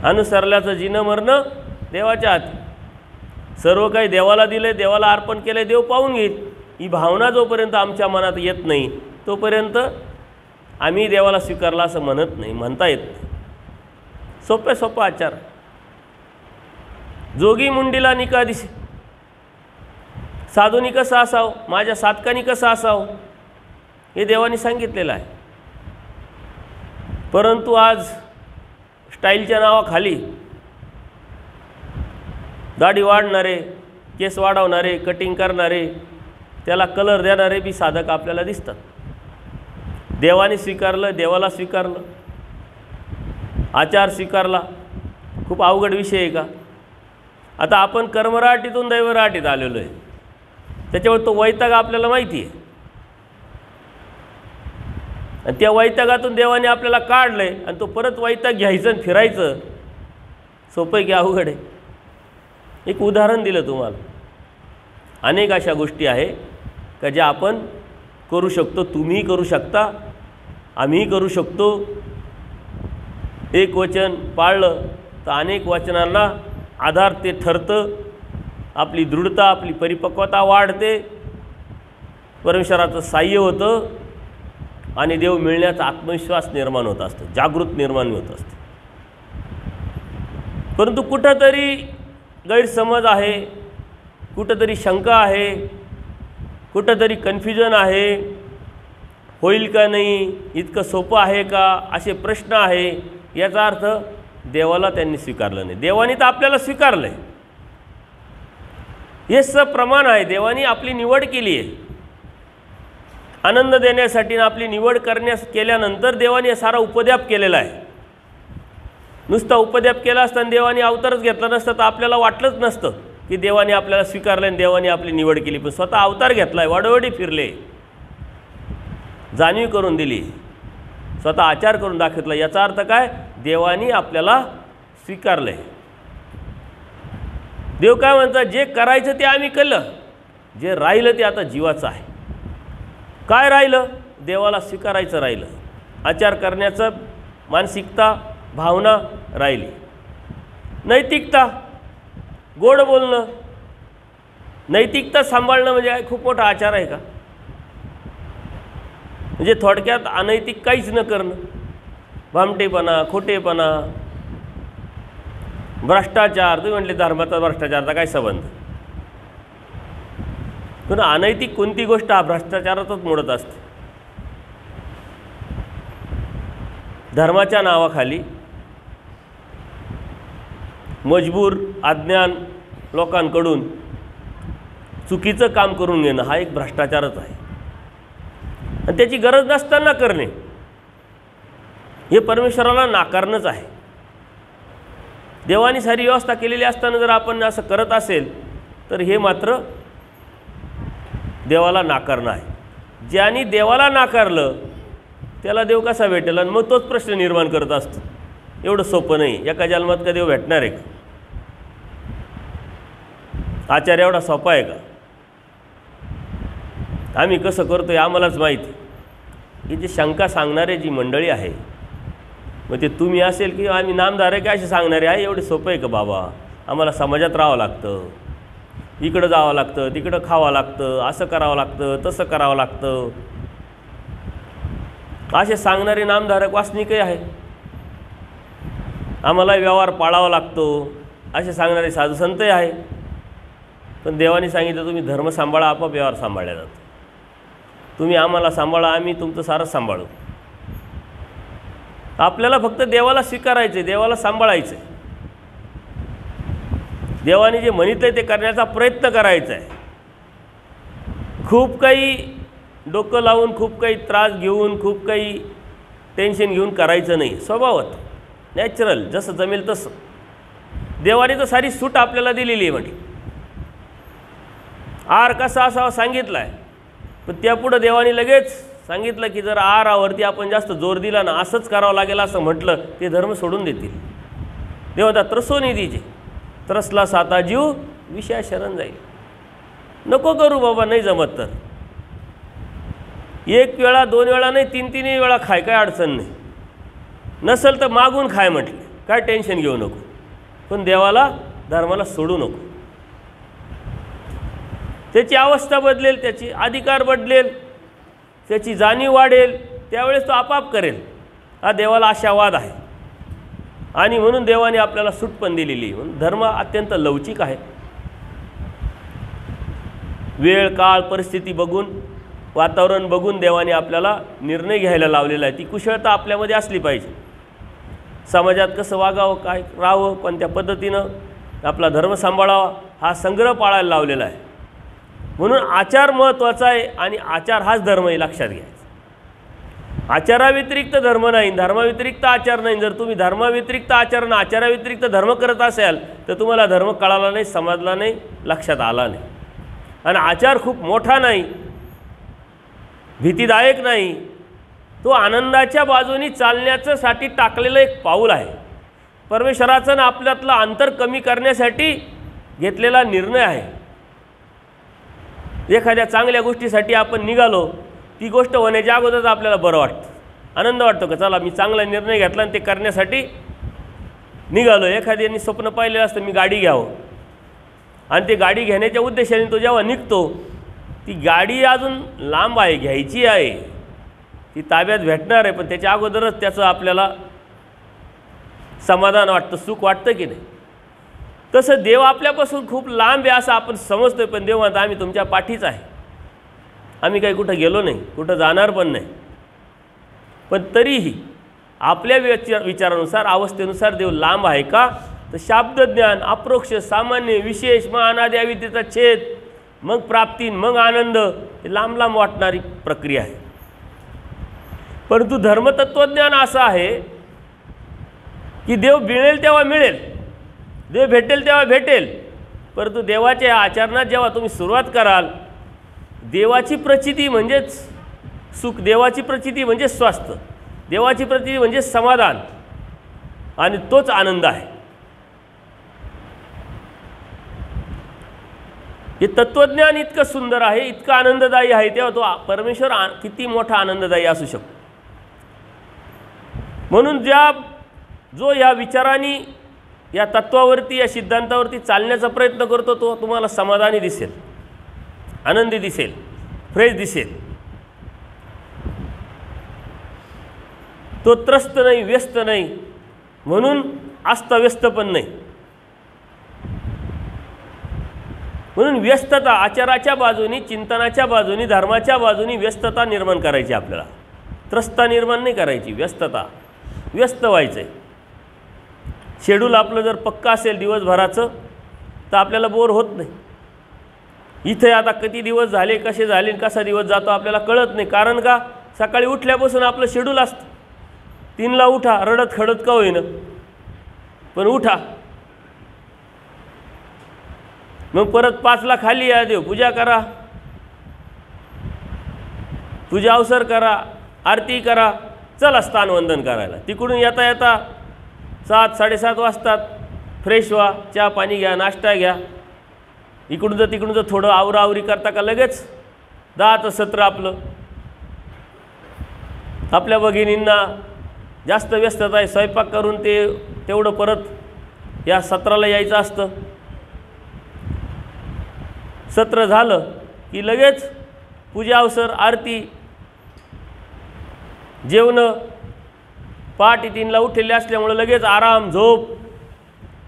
Speaker 1: अनुसरल्याचं जीणं मरणं देवाच्या हाती. सर्व काही देवाला दिले, देवाला अर्पण केले, देव पाहून घेईल. ही भावना जोपर्यंत आमच्या मनात येत नाही तोपर्यंत आम्ही देवाला स्वीकारला असं म्हणत नाही, म्हणता येत नाही. सोपे सोपा आचार. जोगी मुंडीला निका दिसे, साधूनी कसं असावं, माझ्या साधकानी कसं असावं हे देवाने सांगितलेलं आहे. परंतु आज स्टाईलच्या नावाखाली दाढी वाढणारे, केस वाढवणारे, कटिंग करणारे, त्याला कलर देणारे बी साधक आपल्याला दिसतात. देवाने स्वीकारलं, देवाला स्वीकारलं, आचार स्वीकारला, खूप अवघड विषय आहे का? आता आपण कर्मराटीतून दैवराटीत आलेलो आहे. त्याच्यावर तो वैताग आपल्याला माहिती आहे. आणि त्या वैतागातून देवाने आपल्याला काढलं आहे आणि तो परत वैताग घ्यायचं आणि फिरायचं सोपं आहे की अवघड आहे? एक उदाहरण दिलं तुम्हाला. अनेक अशा गोष्टी आहे का ज्या आपण करू शकतो, तुम्हीही करू शकता, आम्हीही करू शकतो. एक वचन पाळलं तर अनेक वचनांना आधार ते ठरतं. आपली दृढता, आपली परिपक्वता वाढते, परमेश्वराचं साह्य होतं आणि देव मिळण्याचा आत्मविश्वास निर्माण होत असतो, जागृत निर्माण होत असते. परंतु कुठंतरी गैरसमज आहे, कुठंतरी शंका आहे, कुठंतरी कन्फ्युजन आहे. होईल का नाही, इतकं सोपं आहे का, असे प्रश्न आहे. याचा अर्थ देवाला त्यांनी स्वीकारलं नाही. देवाने तर आपल्याला स्वीकारलं आहे. हे सप्रमाण आहे. देवाने आपली निवड केली आहे आनंद देण्यासाठी. आपली निवड केल्यानंतर देवाने सारा उपद्याप केलेला आहे. नुसता उपद्याप केला असताना देवाने अवतारच घेतला नसता तर आपल्याला वाटलंच नसतं की देवाने आपल्याला स्वीकारलं आणि देवाने आपली निवड केली. पण स्वतः अवतार घेतला आहे, वाडोवाडी फिरले, जाणीव करून दिली, स्वतः आचार करून दाखवला. याचा अर्थ काय? देवाने आपल्याला स्वीकारलं आहे. देव काय म्हणतात? जे करायचं ते आम्ही केलं, जे राहिलं ते आता जीवाचं आहे. काय राहिलं? देवाला स्वीकारायचं राहिलं, आचार करण्याचं मानसिकता भावना राहिली, नैतिकता, गोड बोलणं. नैतिकता सांभाळणं म्हणजे काय खूप मोठा आचार आहे का? म्हणजे थोडक्यात अनैतिक काहीच न करणं, भामटेपणा, खोटेपणा, भ्रष्टाचार. तुम्ही म्हटले धर्माचा भ्रष्टाचारचा काय संबंध? पण अनैतिक कोणती गोष्ट हा भ्रष्टाचारातच मोडत असते. धर्माच्या नावाखाली मजबूर अज्ञान लोकांकडून चुकीचं काम करून घेणं हा एक भ्रष्टाचारच आहे. आणि त्याची गरज नसताना करणे हे परमेश्वराला नाकारणंच आहे. देवाने सारी व्यवस्था केलेली असताना जर आपण असं करत असेल तर हे मात्र देवाला नाकारणं आहे. ज्याने देवाला नाकारलं त्याला देव कसा भेटेल? आणि मग तोच प्रश्न निर्माण करत असतो. एवढं सोपं नाही. एका जन्मात का देव भेटणार आहे का? आचार एवढा सोपा आहे का? आम्ही कसं करतोय आम्हालाच माहिती. ही जी शंका सांगणारे जी मंडळी आहे, मग ते तुम्ही असेल की आम्ही नामधारक आहे असे सांगणारे आहे, एवढे सोपं आहे का बाबा? आम्हाला समाजात राहावं लागतं, इकडं जावं लागतं, तिकडं खावं लागतं, असं करावं लागतं, तसं करावं लागतं, असे सांगणारे नामधारक वासनिकही आहे. आम्हाला व्यवहार पाळावा लागतो असे सांगणारे साधुसंतही आहे. पण देवाने सांगितलं तुम्ही धर्म सांभाळा, आपोआप व्यवहार सांभाळला जातो. तुम्ही आम्हाला सांभाळा, आम्ही तुमचं सारंच सांभाळू. आपल्याला फक्त देवाला स्वीकारायचं आहे, देवाला सांभाळायचं आहे. देवाने जे म्हणितलं ते करण्याचा प्रयत्न करायचा आहे. खूप काही डोकं लावून, खूप काही त्रास घेऊन, खूप काही टेन्शन घेऊन करायचं नाही. स्वभावात नॅचरल जसं जमेल तसं. देवाने तर सारी सूट आपल्याला दिलेली आहे. म्हटली आहार कसा असावा सांगितलं आहे, पण त्यापुढं देवाने लगेच सांगितलं की जर आहारावरती आपण जास्त जोर दिला ना, असंच करावं लागेल असं म्हटलं, ते धर्म सोडून देतील. देवता त्रसो निधीचे, त्रसला साता जीव विषया शरण जाईल. नको करू बाबा, नाही जमत तर एक वेळा, दोन वेळा नाही, तीन वेळा खाय, काय अडचण नाही. नसेल तर मागून खाय म्हटले, काय टेन्शन घेऊ नको. पण देवाला धर्माला सोडू नको. त्याची अवस्था बदलेल, त्याची अधिकार बदलेल, त्याची जाणीव वाढेल, त्यावेळेस तो आपाप करेल. हा देवाला आशावाद आहे. आणि म्हणून देवाने आपल्याला सूट पण दिलेली. म्हणून धर्म अत्यंत लवचिक आहे. वेळ काळ परिस्थिती बघून, वातावरण बघून देवाने आपल्याला निर्णय घ्यायला लावलेला आहे. ती कुशलता आपल्यामध्ये असली पाहिजे. समाजात कसं वागावं, काय राहावं, कोणत्या पद्धतीनं आपला धर्म सांभाळावा, हा संग्रह पाळायला लावलेला आहे. म्हणून आचार महत्त्वाचा आहे. आणि आचार हाच धर्म आहे, लक्षात घ्यायचा. आचाराव्यतिरिक्त धर्म नाही, धर्माव्यतिरिक्त आचार नाही. जर तुम्ही धर्माव्यतिरिक्त आचार आणि आचाराव्यतिरिक्त धर्म करत असाल तर तुम्हाला धर्म कळाला नाही, समजला नाही, लक्षात आला नाही. आणि आचार खूप मोठा नाही, भीतीदायक नाही. तो आनंदाच्या बाजूनी चालण्याचं साठी टाकलेलं एक पाऊल आहे. परमेश्वराचं आणि आपल्यातलं अंतर कमी करण्यासाठी घेतलेला निर्णय आहे. एखाद्या चांगल्या गोष्टीसाठी आपण निघालो, ती गोष्ट होण्याच्या अगोदरच आपल्याला बरं वाटतं, आनंद वाटतो का चला मी चांगला निर्णय घेतला आणि ते करण्यासाठी निघालो. एखाद्याने स्वप्न पाहिलेलं असतं मी गाडी घ्यावं, आणि ते गाडी घेण्याच्या उद्देशाने तो जेव्हा निघतो, ती गाडी अजून लांब आहे, घ्यायची आहे, ती ताब्यात भेटणार आहे, पण त्याच्या अगोदरच त्याचं आपल्याला समाधान वाटतं, सुख वाटतं की नाही. तसं देव आपल्यापासून खूप लांब आहे असं आपण समजतोय, पण देव म्हणता आम्ही तुमच्या पाठीच आहे. आम्ही काही कुठं गेलो नाही, कुठं जाणार पण नाही. पण तरीही आपल्या विचारानुसार, अवस्थेनुसार देव लांब आहे का? तर शाब्दज्ञान, अप्रोक्ष, सामान्य, विशेष, मग अनादि अविद्येचा छेद, मग प्राप्ती, मग आनंद, हे लांब लांब वाटणारी प्रक्रिया आहे. परंतु धर्मतत्वज्ञान असं आहे की देव मिळेल तेव्हा मिळेल, देव भेटेल तेव्हा भेटेल. परंतु देवाच्या आचरणात जेव्हा तुम्ही सुरुवात कराल, देवाची प्रचिती म्हणजेच सुख, देवाची प्रचिती म्हणजे स्वास्थ्य, देवाची प्रचिती म्हणजे समाधान, आणि तोच आनंद आहे. हे तत्वज्ञान इतकं सुंदर आहे, इतकं आनंददायी आहे, तेव्हा तो परमेश्वर किती मोठा आनंददायी असू शकतो. म्हणून जो या विचारांनी, या तत्वावरती, या सिद्धांतावरती चालण्याचा प्रयत्न करतो, तो तुम्हाला समाधानी दिसेल, आनंदी दिसेल, फ्रेश दिसेल. तो त्रस्त नाही, व्यस्त नाही, म्हणून अस्तव्यस्त पण नाही. म्हणून व्यस्तता, आचाराच्या बाजूनी, चिंतनाच्या बाजूनी, धर्माच्या बाजूनी व्यस्तता निर्माण करायची आपल्याला. त्रस्ता निर्माण नाही करायची, व्यस्तता, व्यस्त व्हायचं आहे. शेड्यूल आपलं जर पक्का असेल दिवसभराचं तर आपल्याला बोर होत नाही. इथे आता किती दिवस झाले, कसे झाले, कसा दिवस जातो आपल्याला कळत नाही. कारण का, सकाळी उठल्यापासून आपलं शेड्यूल असतं. 3ला उठा, रडत खडत का होईना, पण उठा. मग परत 5ला खाली या, देव पूजा करा, पूजा अवसर करा, आरती करा, चला स्थानवंदन करायला. तिकडून येता येता 7-7:30 वाजतात. फ्रेश व्हा, चहा पाणी घ्या, नाश्ता घ्या. इकडून तिकडून थोडं आवराआवरी करता का लगेच 10चं सत्र आपलं. आपल्या भगिनींना जास्त व्यस्तता आहे, स्वयंपाक करून तेवढं परत या सत्राला यायचं असतं. सत्र झालं की लगेच पूजा अवसर, आरती, जेवणं. पहाटे 3ला उठलेले असल्यामुळे लगेच आराम, झोप.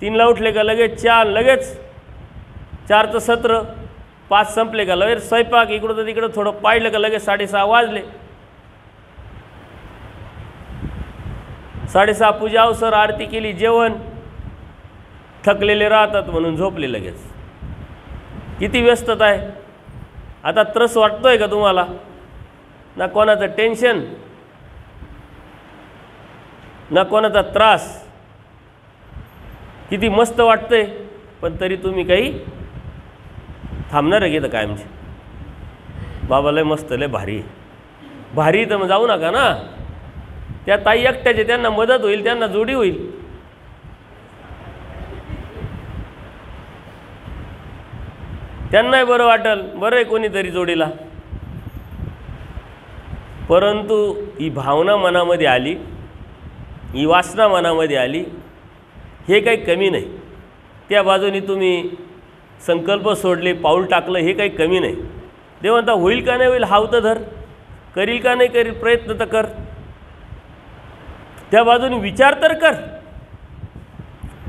Speaker 1: 3ला उठले का लगेच चहा, लगेच 4चं सत्र. 5 संपले का लगेच स्वयंपाक. इकडं तिकडं थोडं पाहिलं का लगेच 6:30 वाजले. 6:30 पूजा अवसर, आरती केली, जेवण. थकलेले राहतात म्हणून झोपले लगेच. किती व्यस्तता आहे. आता त्रस वाटतोय का तुम्हाला? ना कोणाचं टेन्शन, ना कोणाचा त्रास. किती मस्त वाटतंय, पण तरी तुम्ही काही थांबणार आहे की तर कायमचे. बाबा लय मस्त, लय भारी भारी, तर मग जाऊ नका ना. त्या ताई एकट्याचे, त्यांना मदत होईल, त्यांना जोडी होईल. त्यांनाही बरं वाटेल, बरं आहे कोणीतरी जोडीला. परंतु ही भावना मनामध्ये आली, ही वासना मनामध्ये आली, हे काही कमी नाही. त्या बाजूने तुम्ही संकल्प सोडले, पाऊल टाकलं, हे काही कमी नाही. देव म्हणता होईल का नाही होईल, हाव तर धर, करील का नाही करील, प्रयत्न तर कर. त्या बाजूने विचार तर कर.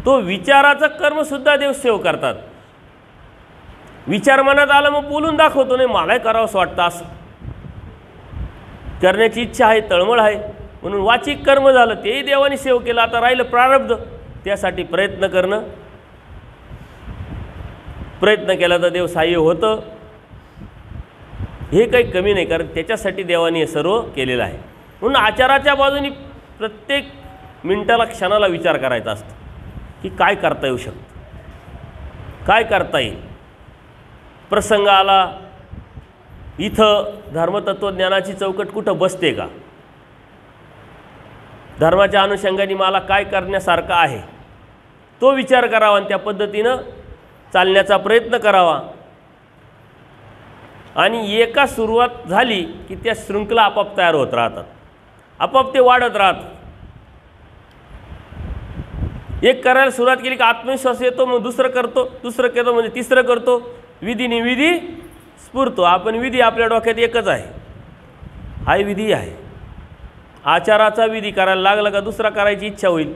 Speaker 1: तो विचाराचं कर्मसुद्धा देव सेव करतात. विचार मनात आला मग बोलून दाखवतो, नाही मलाही करावंसं वाटतं, असं करण्याची इच्छा आहे, तळमळ आहे, म्हणून वाचिक कर्म झालं, तेही देवाने सेव केलं. आता राहिलं प्रारब्ध, त्यासाठी प्रयत्न करणं. प्रयत्न केला तर देव सहाय्य होतं, हे काही कमी नाही, कारण त्याच्यासाठी देवाने हे सर्व केलेलं आहे. म्हणून आचाराच्या बाजूने प्रत्येक मिनिटाला, क्षणाला विचार करायचा असतो की काय करता येऊ शकतं, काय करता येईल. प्रसंग आला, इथं धर्मतत्वज्ञानाची चौकट कुठं बसते का, धर्माच्या अनुषंगाने मला काय करण्यासारखं आहे, तो विचार करावा आणि त्या पद्धतीनं चालण्याचा प्रयत्न करावा. आणि एका सुरुवात झाली की त्या शृंखला आपोआप तयार होत राहतात, आपोआप ते वाढत राहतात. एक करायला सुरुवात केली की आत्मविश्वास येतो, मग दुसरं करतो, दुसरं करतो म्हणजे तिसरं करतो. विधीने विधी स्फुरतो. आपण विधी आपल्या डोक्यात एकच आहे, हा विधी आहे. आचाराचा विधी करायला लागला का दुसरा करायची इच्छा होईल,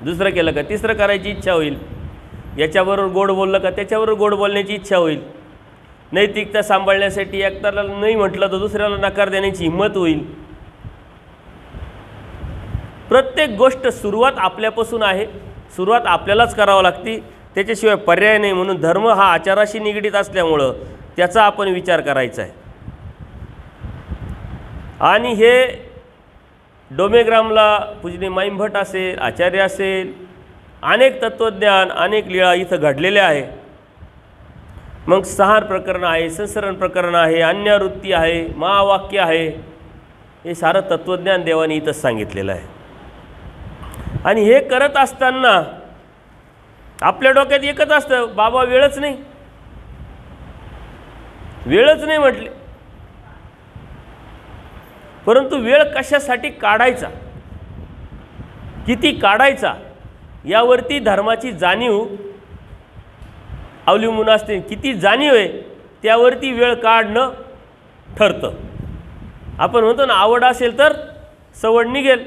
Speaker 1: दुसरं केलं का तिसरं करायची इच्छा होईल. याच्याबरोबर गोड बोललं का त्याच्याबरोबर गोड बोलण्याची इच्छा होईल. नैतिकता सांभाळण्यासाठी एकट्याला नाही म्हटलं तर दुसऱ्याला नकार देण्याची हिंमत होईल. प्रत्येक गोष्ट सुरुवात आपल्यापासून आहे, सुरुवात आपल्यालाच करावं लागते, त्याच्याशिवाय पर्याय नाही. म्हणून धर्म हा आचाराशी निगडीत असल्यामुळं त्याचा आपण विचार करायचा आहे. आणि हे डोमेग्रामला पूजनीय माईमभट असेल, आचार्य असेल, अनेक तत्त्वज्ञान, अनेक लीळा इथं घडलेल्या आहे. मग संहार प्रकरण आहे, संसरण प्रकरण आहे, अन्यवृत्ती आहे, महावाक्य आहे, हे सारं तत्त्वज्ञान देवाने इथंच सांगितलेलं आहे. आणि हे करत असताना आपल्या डोक्यात एकच असतं, बाबा वेळच नाही, वेळच नाही म्हटले. परंतु वेळ कशासाठी काढायचा, किती काढायचा, यावरती धर्माची जाणीव अवलंबून असते. किती जाणीव आहे त्यावरती वेळ काढणं ठरतं. आपण म्हणतो ना, आवड असेल तर सवड निघेल,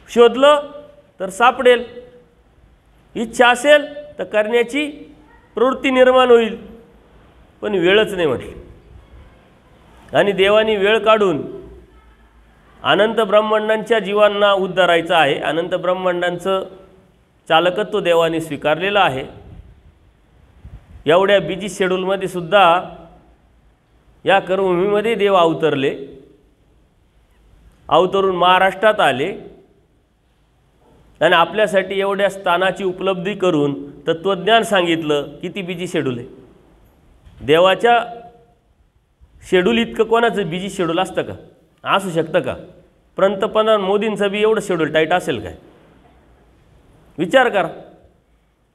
Speaker 1: शोधलं तर सापडेल, इच्छा असेल तर करण्याची प्रवृत्ती निर्माण होईल. पण वेळच नाही म्हटली. आणि देवानी वेळ काढून अनंत ब्रह्मांडांच्या जीवांना उद्धारायचं आहे. अनंत ब्रह्मांडांचं चालकत्व देवाने स्वीकारलेलं आहे. एवढ्या बिजी शेड्यूलमध्ये सुद्धा या कर्मभूमीमध्ये देव अवतरले, अवतरून महाराष्ट्रात आले आणि आपल्यासाठी एवढ्या स्थानाची उपलब्धी करून तत्त्वज्ञान सांगितलं. किती बिजी शेड्यूल आहे. देवाच्या शेड्यूल इतकं कोणाचं बिजी शेड्यूल असतं का? असू शकतं का? पंतप्रधान मोदींचं बी एवढं शेड्यूल टाईट असेल काय? विचार करा.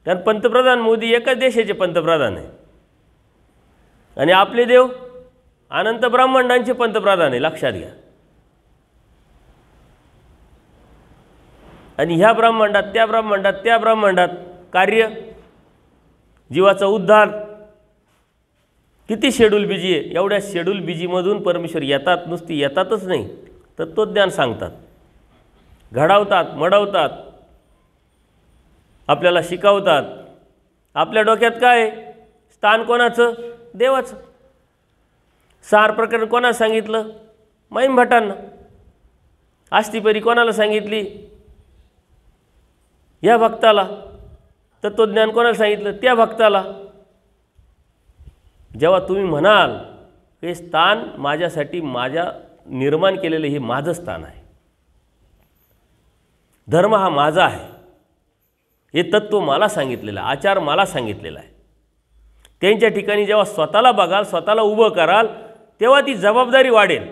Speaker 1: कारण पंतप्रधान मोदी एकाच देशाचे पंतप्रधान आहे आणि आपले देव अनंत ब्रह्मांडांचे पंतप्रधान आहे, लक्षात घ्या. आणि ह्या ब्रह्मांडात, त्या ब्रह्मांडात, त्या ब्रह्मांडात कार्य, जीवाचा उद्धार, किती शेड्यूल बिजी आहे. एवढ्या शेड्यूल बिजीमधून परमेश्वर येतात. नुसती येतातच नाही, तत्त्वज्ञान सांगतात, घडवतात, मडवतात, आपल्याला शिकवतात. आपल्या डोक्यात काय आहे? स्थान कोणाचं? देवाचं. संहार प्रकरण कोणाला सांगितलं? माईमभटांना. आस्तिपरी कोणाला सांगितली? या भक्ताला. तत्त्वज्ञान कोणाला सांगितलं? त्या भक्ताला. जेव्हा तुम्ही म्हणाल हे स्थान माझ्यासाठी, माझ्या निर्माण केलेलं हे माझं स्थान आहे, धर्म हा माझा आहे, हे तत्त्व मला सांगितलेलं आहे, आचार मला सांगितलेला आहे, त्यांच्या ठिकाणी जेव्हा स्वतःला बघाल, स्वतःला उभं कराल, तेव्हा ती जबाबदारी वाढेल.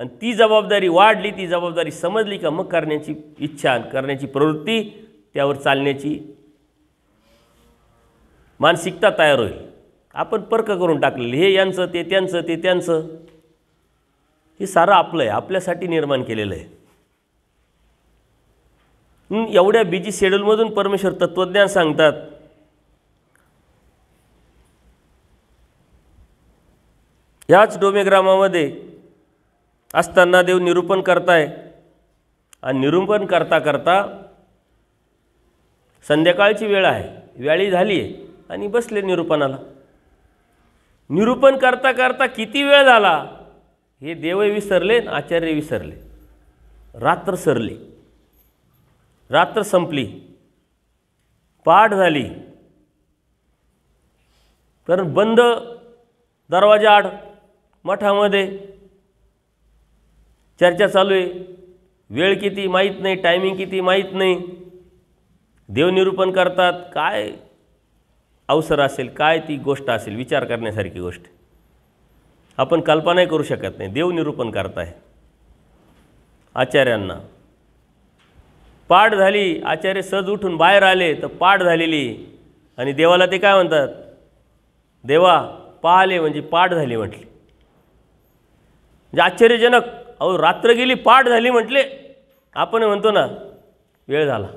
Speaker 1: आणि ती जबाबदारी वाढली, ती जबाबदारी समजली का मग करण्याची इच्छा, करण्याची प्रवृत्ती, त्यावर चालण्याची मानसिकता तयार होईल. आपण पर्क करून टाकलेली, हे यांचं, ते त्यांचं, ते त्यांचं, हे सारं आपलं आहे, आपल्यासाठी निर्माण केलेलं आहे. एवढ्या बिजी शेड्यूलमधून परमेश्वर तत्त्वज्ञान सांगतात. ह्याच डोमेग्रामामध्ये असताना देव निरूपण करताय आणि निरूपण करता करता संध्याकाळची वेळ आहे, वेळी झाली आहे आणि बसले निरूपणाला. निरूपण करता करता किती वेळ झाला हे देवही विसरले, आचार्य विसरले. रात्र सरली, रात्र संपली, पाठ झाली, कारण बंद दरवाजा आड मठामध्ये चर्चा चालू आहे. वेळ किती माहीत नाही, टायमिंग किती माहीत नाही. देवनिरूपण करतात. काय अवसर असेल, काय ती गोष्ट असेल, विचार करण्यासारखी गोष्ट आपण कल्पनाही करू शकत नाही. देवनिरूपण करताय आचार्यांना. पाठ झाली, आचार्य सहज उठून बाहेर आले तर पाठ झालेली. आणि देवाला ते काय म्हणतात? देवा पाहिले म्हणजे पाठ झाली म्हटली. म्हणजे आश्चर्यजनक. अहो रात्र गेली, पाठ झाली म्हटले. आपण म्हणतो ना वेळ झाला,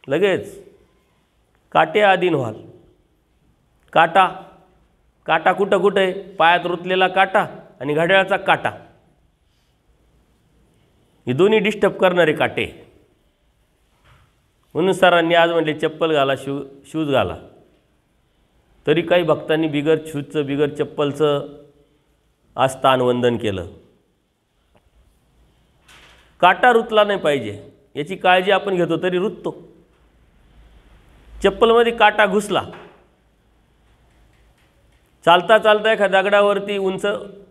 Speaker 1: लगेच काटे आधीन व्हाल. काटा, काटा कुठं कुठं आहे? पायात रुतलेला काटा आणि घड्याळाचा काटा, हे दोन्ही डिस्टर्ब करणारे काटे. म्हणून सरांनी आज म्हटले चप्पल घाला, शूज घाला. तरी काही भक्तांनी बिगर शूजचं, बिगर चप्पलचं आज स्थानवंदन केलं. काटा रुतला नाही पाहिजे. याची काळजी आपण घेतो तरी रुततो. चप्पलमध्ये काटा घुसला, चालता चालता एखाद्या दगडावरती उंच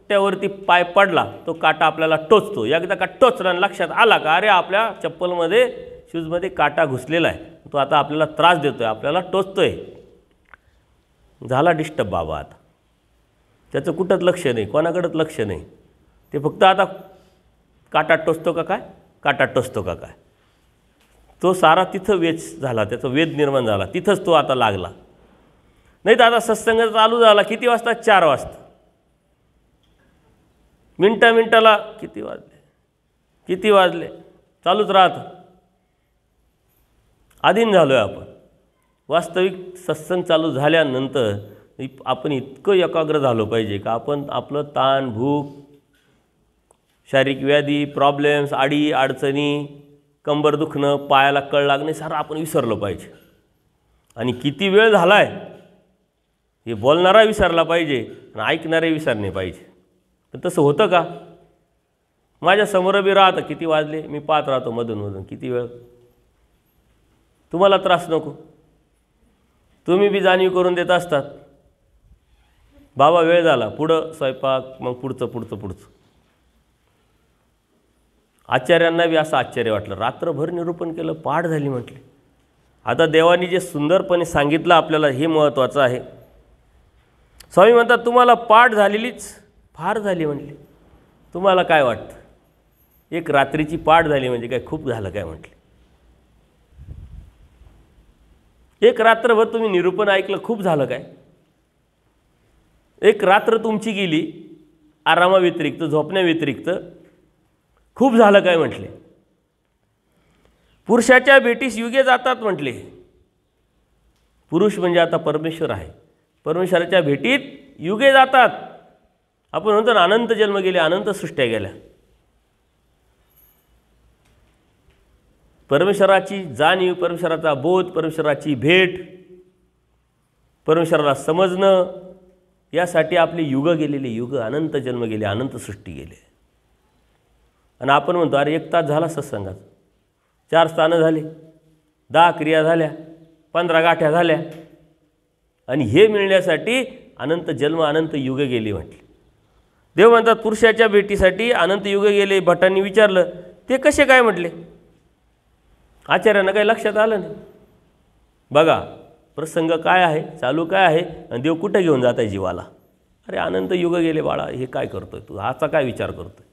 Speaker 1: त्यावरती पाय पडला, तो काटा आपल्याला टोचतो. एकदा का टोचला आणि लक्षात आला का अरे आपल्या चप्पलमध्ये शूजमध्ये काटा घुसलेला आहे, तो आता आपल्याला त्रास देतोय, आपल्याला टोचतोय, झाला डिस्टर्ब बाबा. आता त्याचं कुठंच लक्ष नाही, कोणाकडंच लक्ष नाही. ते फक्त आता काटा टोचतो का काय, काटा टोचतो का काय, तो सारा तिथं वेध झाला, त्याचा वेध निर्माण झाला, तिथंच तो आता लागला. नाही तर आता सत्संग चालू झाला किती वाजता, 4 वाजता, मिनटाला किती वाजले चालूच राहतं. अधीन झालो आहे आपण. वास्तविक सत्संग चालू झाल्यानंतर आपण इतकं एकाग्र झालो पाहिजे का आपण आपलं ताण, भूक, शारीरिक व्याधी, प्रॉब्लेम्स, अडचणी, कंबर दुखणं, पायाला कळ लागणे सारं आपण विसरलं पाहिजे. आणि किती वेळ झाला आहे हे बोलणारा विसरला पाहिजे आणि ऐकणारे विसरणे पाहिजे. पण तसं होतं का? माझ्या समोर बी राहतं किती वाजले, मी पाहत राहतो मधून किती वेळ. तुम्हाला त्रास नको, तुम्ही बी जाणीव करून देत असतात, बाबा वेळ झाला, पुढं स्वयंपाक, मग पुढचं. आचार्यांना बी असं आश्चर्य वाटलं, रात्रभर निरूपण केलं, पाठ झाली म्हटले. आता देवानी जे सुंदरपणे सांगितलं आपल्याला हे महत्त्वाचं आहे. स्वामी म्हणतात तुम्हाला पाठ झालेलीच फार झाली म्हटले. तुम्हाला काय वाटतं, एक रात्रीची पाठ झाली म्हणजे काय खूप झालं काय म्हटले. एक रात्रभर तुम्ही निरूपण ऐकलं खूप झालं काय. एक रात्र तुमची गेली आरामाव्यतिरिक्त, झोपण्याव्यतिरिक्त खूप झालं काय म्हटले. पुरुषाच्या भेटीस युगे जातात म्हटले. पुरुष म्हणजे आता परमेश्वर आहे, परमेश्वराच्या भेटीत युगे जातात. आपण म्हणतो ना अनंत जन्म गेले, अनंत सृष्ट्या गेल्या. परमेश्वराची जाणीव, परमेश्वराचा बोध, परमेश्वराची भेट, परमेश्वराला समजणं यासाठी आपले युग गेलेले, युग अनंत जन्म गेले, अनंत सृष्टी गेले. आणि आपण म्हणतो अरे 1 तास झाला सत्संगात, 4 स्थानं झाले, 10 क्रिया झाल्या, 15 गाठ्या झाल्या, आणि हे मिळण्यासाठी अनंत जन्म, अनंत युग गेले म्हटले. देव म्हणतात पुरुषाच्या भेटीसाठी अनंत युग गेले. भटांनी विचारलं ते कसे काय म्हटले. आचार्यांना काही लक्षात आलं नाही. बघा प्रसंग काय आहे, चालू काय आहे, आणि देव कुठं घेऊन जात आहे जीवाला. अरे अनंत युग गेले बाळा, हे काय करतोय तू, हाचा काय विचार करतोय.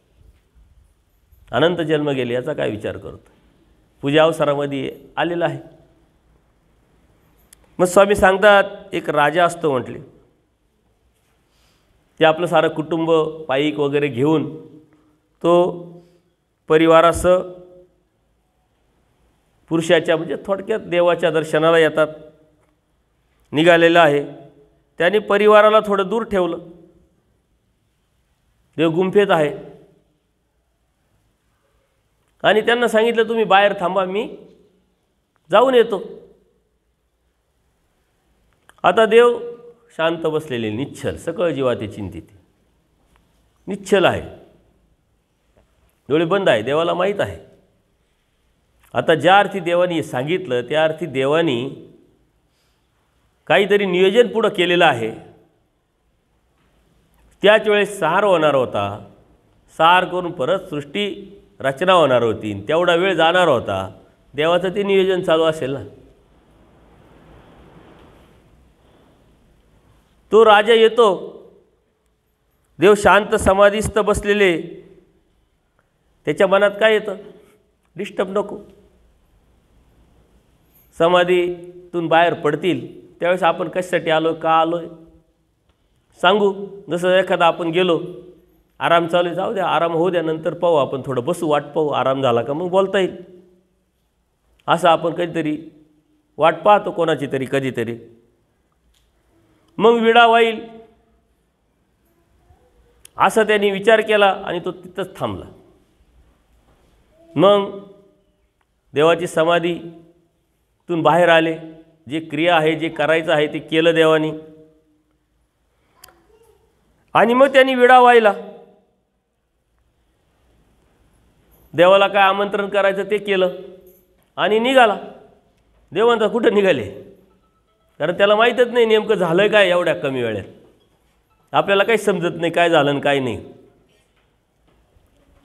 Speaker 1: अनंत जन्म गेले याचा काय विचार करतोय. पूजा अवसरामध्ये आलेला आहे. मग स्वामी सांगतात एक राजा असतो म्हटले, ते आपलं सारं कुटुंब पाईक वगैरे घेऊन तो परिवारासह पुरुषाच्या म्हणजे थोडक्यात देवाच्या दर्शनाला येतात निघालेला आहे. त्याने परिवाराला थोडं दूर ठेवलं. देव गुंफेत आहे आणि त्यांना सांगितलं तुम्ही बाहेर थांबा, मी जाऊन येतो. आता देव शांत बसलेले, निश्चल, सकळ जीवाते चिंतित, निश्चल आहे, डोळे बंद आहे. देवाला माहीत आहे. आता ज्या अर्थी देवानी सांगितलं त्या अर्थी देवानी काहीतरी नियोजन पुढं केलेलं आहे. त्याच वेळेस संहार होणार होता, संहार करून परत सृष्टी रचना होणार होती, तेवढा वेळ जाणार होता. देवाचं ते नियोजन चालू असेल ना. तो राजा येतो, देव शांत समाधीस्थ बसलेले, त्याच्या मनात काय येतं, डिस्टर्ब नको. समाधीतून बाहेर पडतील त्यावेळेस आपण कशासाठी आलो, का आलोय सांगू. जसं एखादा आपण गेलो, आराम चालू आहे, जाऊ द्या आराम होऊ द्या, नंतर पाहू, आपण थोडं बसू, वाट पाहू, आराम झाला का मग बोलता येईल. असं आपण कधीतरी वाट पाहतो कोणाची तरी कधीतरी. मग विडा वाईल असं त्यांनी विचार केला आणि तो तिथंच थांबला. मग देवाची समाधीतून बाहेर आले, जे क्रिया आहे, जे करायचं आहे ते केलं देवानी. आणि मग त्यांनी विडा वाहिला, देवाला काय आमंत्रण करायचं ते केलं. आणि निघाला. देव म्हणतात कुठं निघाले, कारण त्याला माहीतच नाही नेमकं झालं काय एवढ्या कमी वेळेत. आपल्याला काही समजत नाही काय झालं आणि काय नाही,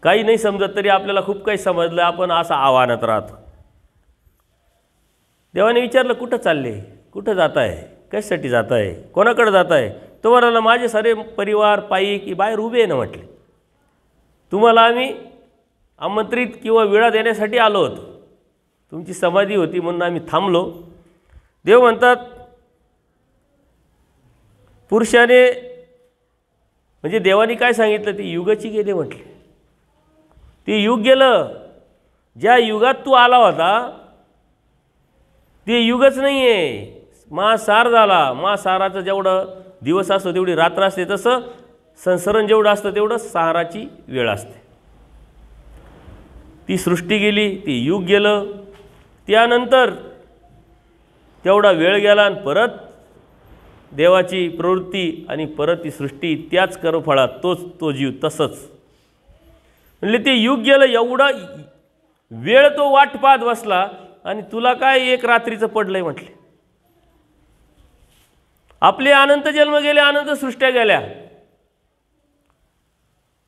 Speaker 1: काही नाही समजत तरी आपल्याला खूप काही समजलं, आपण असं आव्हानात राहतो. देवाने विचारलं कुठं चालले, कुठं जात आहे, कशासाठी जात आहे, कोणाकडे जात आहे. तो म्हणाला माझे सारे परिवार पायी की बाहेर उभे आहे ना. म्हटले तुम्हाला आम्ही आमंत्रित किंवा विडा देण्यासाठी आलो होतो, तुमची समाधी होती म्हणून आम्ही थांबलो. देव म्हणतात पुरुषाने म्हणजे देवाने काय सांगितलं, ती युगाची गेले म्हटले. ते युग गेलं, ज्या युगात तू आला होता ते युगच नाही आहे. महासार झाला. महासाराचं जेवढं दिवस असतो तेवढी रात्र असते, तसं संसरण जेवढं असतं तेवढं साराची वेळ असते. ती सृष्टी गेली, ती युग गेलं, त्यानंतर तेवढा वेळ गेला आणि परत देवाची प्रवृत्ती आणि परत ती सृष्टी त्याच कर्मफळात तो जीव तसंच. म्हणजे ते युग गेलं, एवढा वेळ तो वाट पाहत बसला आणि तुला काय एक रात्रीचं पडलंय म्हटले. आपले अनंत जन्म गेले, अनंत सृष्ट्या गेल्या.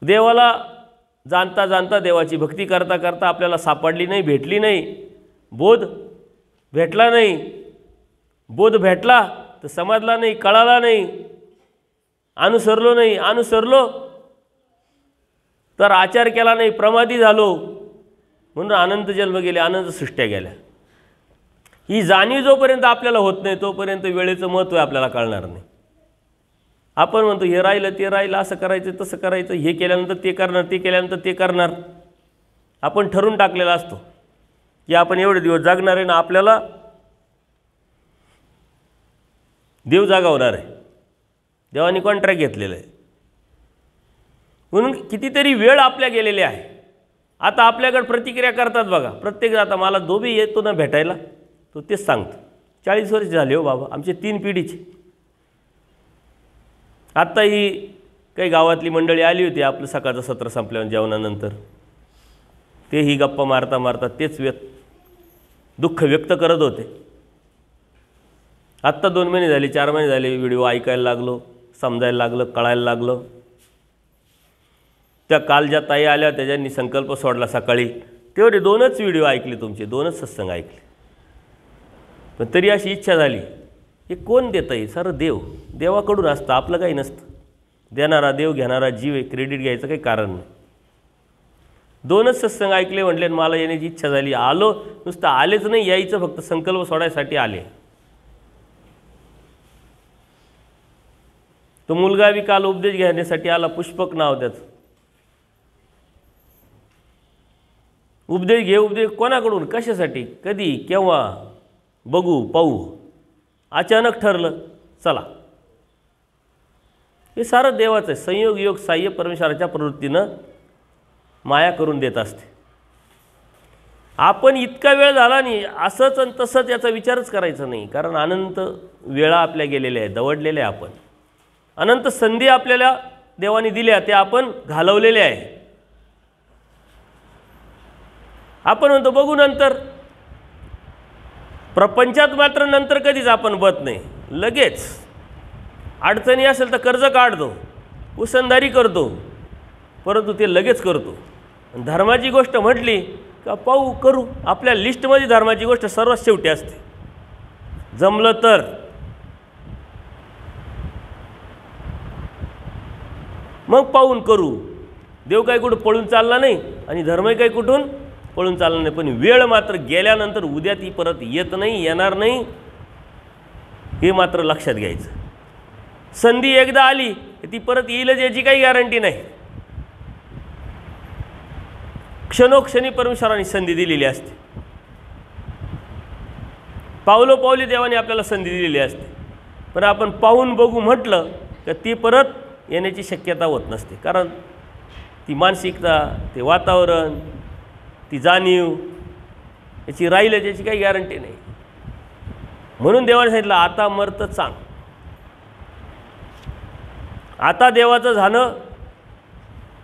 Speaker 1: देवाला जाणता जाणता देवाची भक्ती करता करता आपल्याला सापडली नाही, भेटली नाही, बोध भेटला नाही. बोध भेटला तर समजला नाही, कळाला नाही, अनुसरलो नाही, अनुसरलो तर आचार केला नाही, प्रमादी झालो, म्हणून अनंत जन्म गेले, अनंत सृष्ट्या गेल्या. ही जाणीव जोपर्यंत आपल्याला होत नाही तोपर्यंत वेळेचं महत्त्व आपल्याला कळणार नाही. आपण म्हणतो हे राहिलं ते राहिलं, असं करायचं तसं करायचं, हे केल्यानंतर ते करणार, ते केल्यानंतर ते करणार. आपण ठरवून टाकलेला असतो की आपण एवढे दिवस जगणार आहे ना, आपल्याला देव जागवणार आहे. देवाने कॉन्ट्रॅक्ट घेतलेलं आहे. म्हणून कितीतरी वेळ आपल्या गेलेले आहे. आता आपल्याकडे प्रतिक्रिया करतात बघा प्रत्येक. आता मला दोबी येतो ना भेटायला, तो तेच सांगतो 40 वर्ष झाले हो बाबा, आमचे 3 पिढीचे. आत्ता ही काही गावातली मंडळी आली होती आपलं सकाळचं सत्र संपल्यावर जेवणानंतर. तेही गप्पा मारता मारता तेच दुःख व्यक्त करत होते. आत्ता 2 महिने झाले, 4 महिने झाले व्हिडिओ ऐकायला लागलो, समजायला लागलं, कळायला लागलं. त्या काल ज्या ताई आल्या त्याच्यानी संकल्प सोडला सकाळी, तेवढे 2च व्हिडिओ ऐकले तुमचे, 2च सत्संग ऐकले. पण तरी अशी इच्छा झाली, हे कोण देतं आहे, सारं देव, देवाकडून असतं, आपलं काही नसतं. देणारा देव, घेणारा जीव आहे, क्रेडिट घ्यायचं काही कारण नाही. 2च सत्संग ऐकले म्हटले, मला येण्याची इच्छा झाली, आलो. नुसतं आलेच नाही, यायचं फक्त संकल्प सोडायसाठी आले. तो मुलगा बी काल उपदेश घेण्यासाठी आला, पुष्पक नाव त्याचं. उपदेश घे, उपदेश कोणाकडून, कशासाठी, कधी, केव्हा, बघू पाहू. अचानक ठरलं चला. हे सारं देवाचं आहे. संयोग योग साह्य परमेश्वराच्या प्रवृत्तीनं माया करून देत असते. आपण इतका वेळ झाला नाही असंच आणि तसंच याचा विचारच करायचा नाही, कारण अनंत वेळा आपल्या गेलेल्या आहे, दवडलेल्या आहे. आपण अनंत संधी आपल्याला देवाने दिल्या, त्या आपण घालवलेल्या आहे. आपण म्हणतो बघू नंतर. प्रपंचात मात्र नंतर कधीच आपण बत नाही. लगेच अडचणी असेल तर कर्ज काढतो, उसंदारी करतो, परंतु ते लगेच करतो. धर्माची गोष्ट म्हटली का पाहू करू, आपल्या लिस्टमध्ये धर्माची गोष्ट सर्वात शेवटी असते. जमलं तर. मग पाहून करू. देव काही कुठं पळून चालला नाही आणि धर्मही काही कुठून पळून चालला नाही. पण वेळ मात्र गेल्यानंतर उद्या ती परत येत नाही, येणार नाही, हे मात्र लक्षात घ्यायचं. संधी एकदा आली ती परत येईलच याची काही गॅरंटी नाही. क्षणोक्षणी परमेश्वराने संधी दिलेली असते. पावलोपावली देवाने आपल्याला संधी दिलेली असते. पण आपण पाहून बघू म्हटलं तर ती परत येण्याची शक्यता होत नसते. कारण ती मानसिकता, ते वातावरण, ती जाणीव याची राहील याची काही गॅरंटी नाही. म्हणून देवाने सांगितलं आता मरतं चांग. आता देवाचं झालं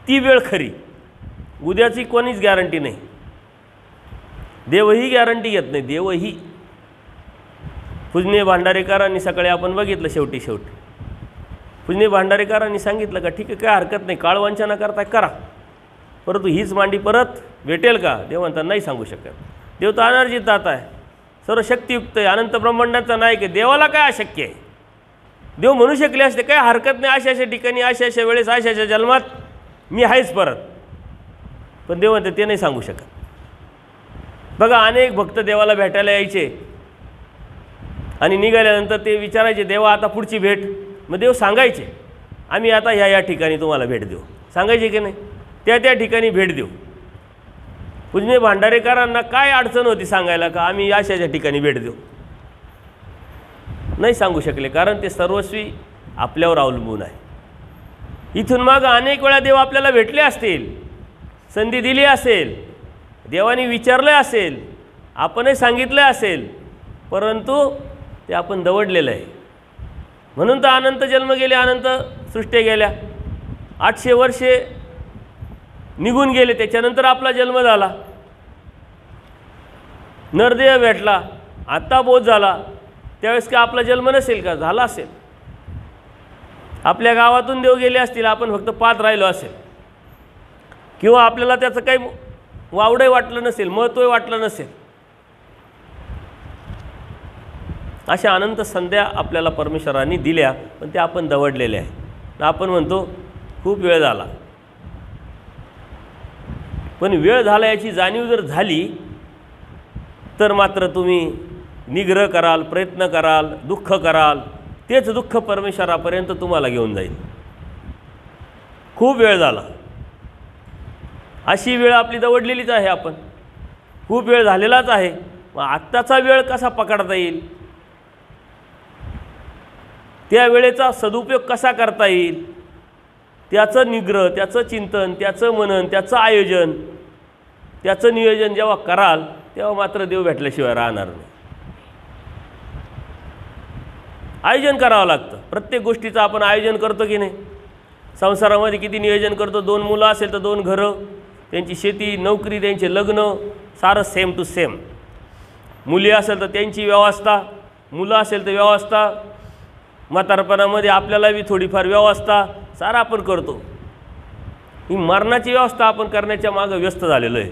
Speaker 1: ती वेळ खरी, उद्याची कोणीच गॅरंटी नाही. देवही गॅरंटी घेत नाही, देवही. पूजनीय भांडारेकरांनी सकाळी आपण बघितलं, शेवटी पूजनीय भांडारेकरांनी सांगितलं का ठीक आहे, काय हरकत नाही, काळवंचना करता करा, परंतु हीच मांडी परत भेटेल का? देव म्हणतात नाही सांगू शकत. देव तर अनार्जित दाता आहे, सर्व शक्तियुक्त आहे, अनंत ब्रह्मांडाचा नायक आहे. देवाला काय अशक्य आहे? देव म्हणू शकले असते काय हरकत नाही, अशा अशा ठिकाणी अशा अशा वेळेस अशा अशा जन्मात मी आहेच परत. पण देव म्हणते ते नाही सांगू शकत. बघा, अनेक भक्त देवाला भेटायला यायचे आणि निघाल्यानंतर ते विचारायचे देवा आता पुढची भेट. मग देव सांगायचे आम्ही आता ह्या ठिकाणी तुम्हाला भेट देऊ, सांगायचे की नाही, त्या ठिकाणी भेट देऊ. पूजनीय भांडारेकरांना काय अडचण होती सांगायला का आम्ही अशाच्या ठिकाणी भेट देऊ? नाही सांगू शकले, कारण ते सर्वस्वी आपल्यावर अवलंबून आहे. इथून मग अनेक वेळा देव आपल्याला भेटले असतील, संधी दिली असेल, देवाने विचारलं असेल, आपणही सांगितलं असेल, परंतु ते आपण दवडलेलं आहे. म्हणून तर अनंत जन्म गेले, अनंत सृष्टी गेल्या, 800 वर्षे निघून गेले, त्याच्यानंतर आपला जन्म झाला, नरदेह भेटला, आत्ता बोध झाला. त्यावेळेस का आपला जन्म नसेल का? झाला असेल. आपल्या गावातून देव गेले असतील, आपण फक्त पाहत राहिलो असेल, किंवा आपल्याला त्याचं काही वावडंही वाटलं नसेल, महत्त्वही वाटलं नसेल. अशा अनंत संध्या आपल्याला परमेश्वरांनी दिल्या, पण त्या आपण दवडलेल्या आहे. आपण म्हणतो खूप वेळ झाला, पण वेळ झाला याची जाणीव जर झाली तर मात्र तुम्ही निग्रह कराल, प्रयत्न कराल, दुःख कराल, तेच दुःख परमेश्वरापर्यंत तुम्हाला घेऊन जाईल. खूप वेळ झाला, अशी वेळ आपली दवडलेलीच आहे. आपण खूप वेळ झालेलाच आहे. मग आत्ताचा वेळ कसा पकडता येईल, त्या वेळेचा सदुपयोग कसा करता येईल, त्याचं निग्रह, त्याचं चिंतन, त्याचं मनन, त्याचं आयोजन, त्याचं नियोजन जेव्हा कराल तेव्हा मात्र देव भेटल्याशिवाय राहणार नाही. आयोजन करावं लागतं. प्रत्येक गोष्टीचं आपण आयोजन करतो की नाही? संसारामध्ये किती नियोजन करतो. 2 मुलं असेल तर 2 घरं, त्यांची शेती, नोकरी, त्यांचे लग्न, सारं सेम टू सेम. मुली असेल तर त्यांची व्यवस्था, मुलं असेल तर व्यवस्था, म्हातारपणामध्ये आपल्याला बी थोडीफार व्यवस्था, सारं आपण करतो. ही मरणाची व्यवस्था आपण करण्याच्या मागं व्यस्त झालेलो आहे.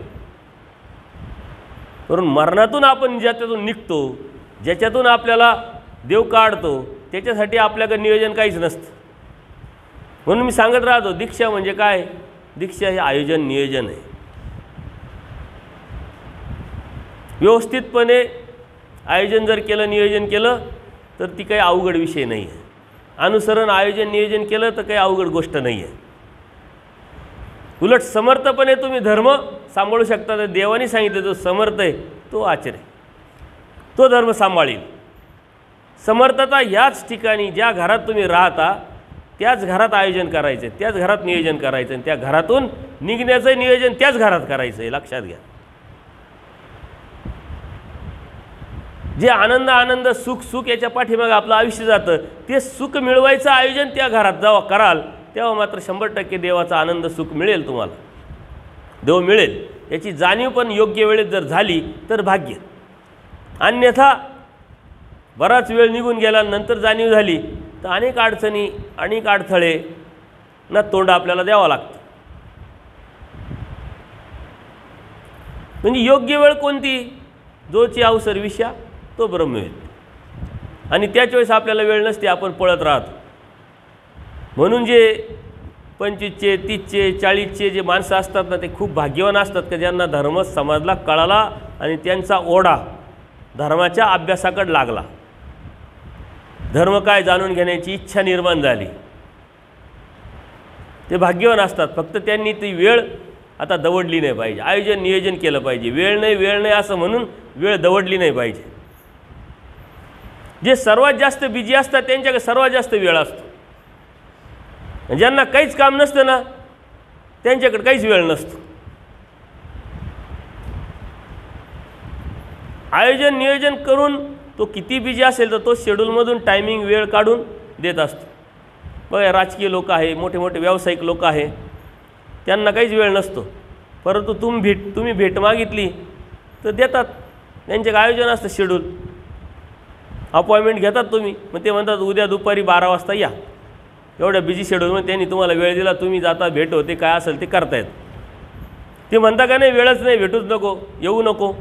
Speaker 1: कारण मरणातून आपण ज्याच्यातून निघतो, ज्याच्यातून आपल्याला देव काढतो, त्याच्यासाठी आपल्याकडे नियोजन काहीच नसतं. म्हणून मी सांगत राहतो, दीक्षा म्हणजे काय? दीक्षा हे आयोजन, नियोजन आहे. व्यवस्थितपणे आयोजन जर केलं, नियोजन केलं तर ती काही अवघड विषय नाही आहे. अनुसरण, आयोजन, नियोजन केलं तर काही अवघड गोष्ट नाही आहे. उलट समर्थपणे तुम्ही धर्म सांभाळू शकता. तर देवाने सांगितलं जो समर्थ आहे तो आचरे, तो धर्म सांभाळील. समर्थता ह्याच ठिकाणी, ज्या घरात तुम्ही राहता त्याच घरात आयोजन करायचं आहे, त्याच घरात नियोजन करायचं आहे, त्या घरातून निघण्याचं नियोजन त्याच घरात करायचं आहे. लक्षात घ्या. जे आनंद, आनंद, सुख, सुख याच्या पाठीमागे आपलं आयुष्य जातं, ते सुख मिळवायचं आयोजन त्या घरात जेव्हा कराल तेव्हा मात्र 100% देवाचा आनंद, सुख मिळेल तुम्हाला. देव मिळेल याची जाणीव पण योग्य वेळेत जर झाली तर भाग्य. अन्यथा बराच वेळ निघून गेल्यानंतर जाणीव झाली तर अनेक अडचणी, अनेक अडथळे ना तोंड आपल्याला द्यावं लागतं. म्हणजे योग्य वेळ कोणती? जोची अवसर विषया तो ब्रह्मवेद. आणि त्याच वेळेस आपल्याला वेळ नसते, आपण पळत राहतो. म्हणून जे 25चे, 30चे, 40चे जे माणसं असतात ना, ते खूप भाग्यवान असतात की ज्यांना धर्म समाजला कळाला आणि त्यांचा ओढा धर्माच्या अभ्यासाकडे लागला. धर्म काय जाणून घेण्याची इच्छा निर्माण झाली. ते भाग्यवान असतात. फक्त त्यांनी ती वेळ आता दवडली नाही पाहिजे. आयोजन, नियोजन केलं पाहिजे. वेळ नाही असं म्हणून वेळ दवडली नाही पाहिजे. जे सर्वात जास्त बिझी असतात त्यांच्याकडे सर्वात जास्त वेळ असतो. ज्यांना काहीच काम नसतं ना, त्यांच्याकडे काहीच वेळ नसतो. आयोजन, नियोजन करून तो किती बिझी असेल तर तो शेड्यूलमधून टायमिंग, वेळ काढून देत असतो. बघा, राजकीय लोक आहे, मोठे मोठे व्यावसायिक लोक आहे, त्यांना काहीच वेळ नसतो. परंतु तुम्ही भेट मागितली तर देतात. त्यांचे आयोजन असतं शेड्यूल, अपॉइंटमेंट घेतात तुम्ही, मग ते म्हणतात उद्या दुपारी 12 वाजता या. एवढ्या बिझी शेड्यूलमध्ये त्यांनी तुम्हाला वेळ दिला, तुम्ही जाता, भेट होते, काय असेल ते करतायत. ते म्हणता का नाही वेळच नाही, भेटूच नको, येऊ नको.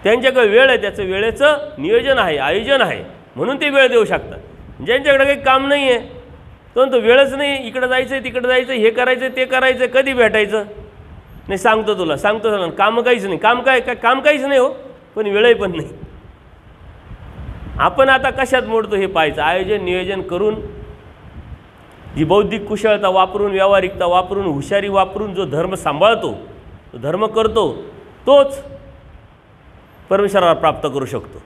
Speaker 1: त्यांच्याकडे वेळ आहे, त्याचं वेळेचं नियोजन आहे, आयोजन आहे, म्हणून ते वेळ देऊ शकतात. ज्यांच्याकडे काही काम नाही आहे तो वेळच नाही, इकडं जायचं आहे, तिकडं जायचं, हे करायचं, ते करायचं, कधी भेटायचं नाही. सांगतो तुला कामं काहीच नाही. काम काहीच नाही हो, पण वेळही पण नाही. आपण आता कशात मोडतो हे पाहायचं. आयोजन नियोजन करून, जी बौद्धिक कुशलता वापरून, व्यावहारिकता वापरून, हुशारी वापरून जो धर्म सांभाळतो, तो धर्म करतो, तोच परमेश्वराला प्राप्त करू शकतो.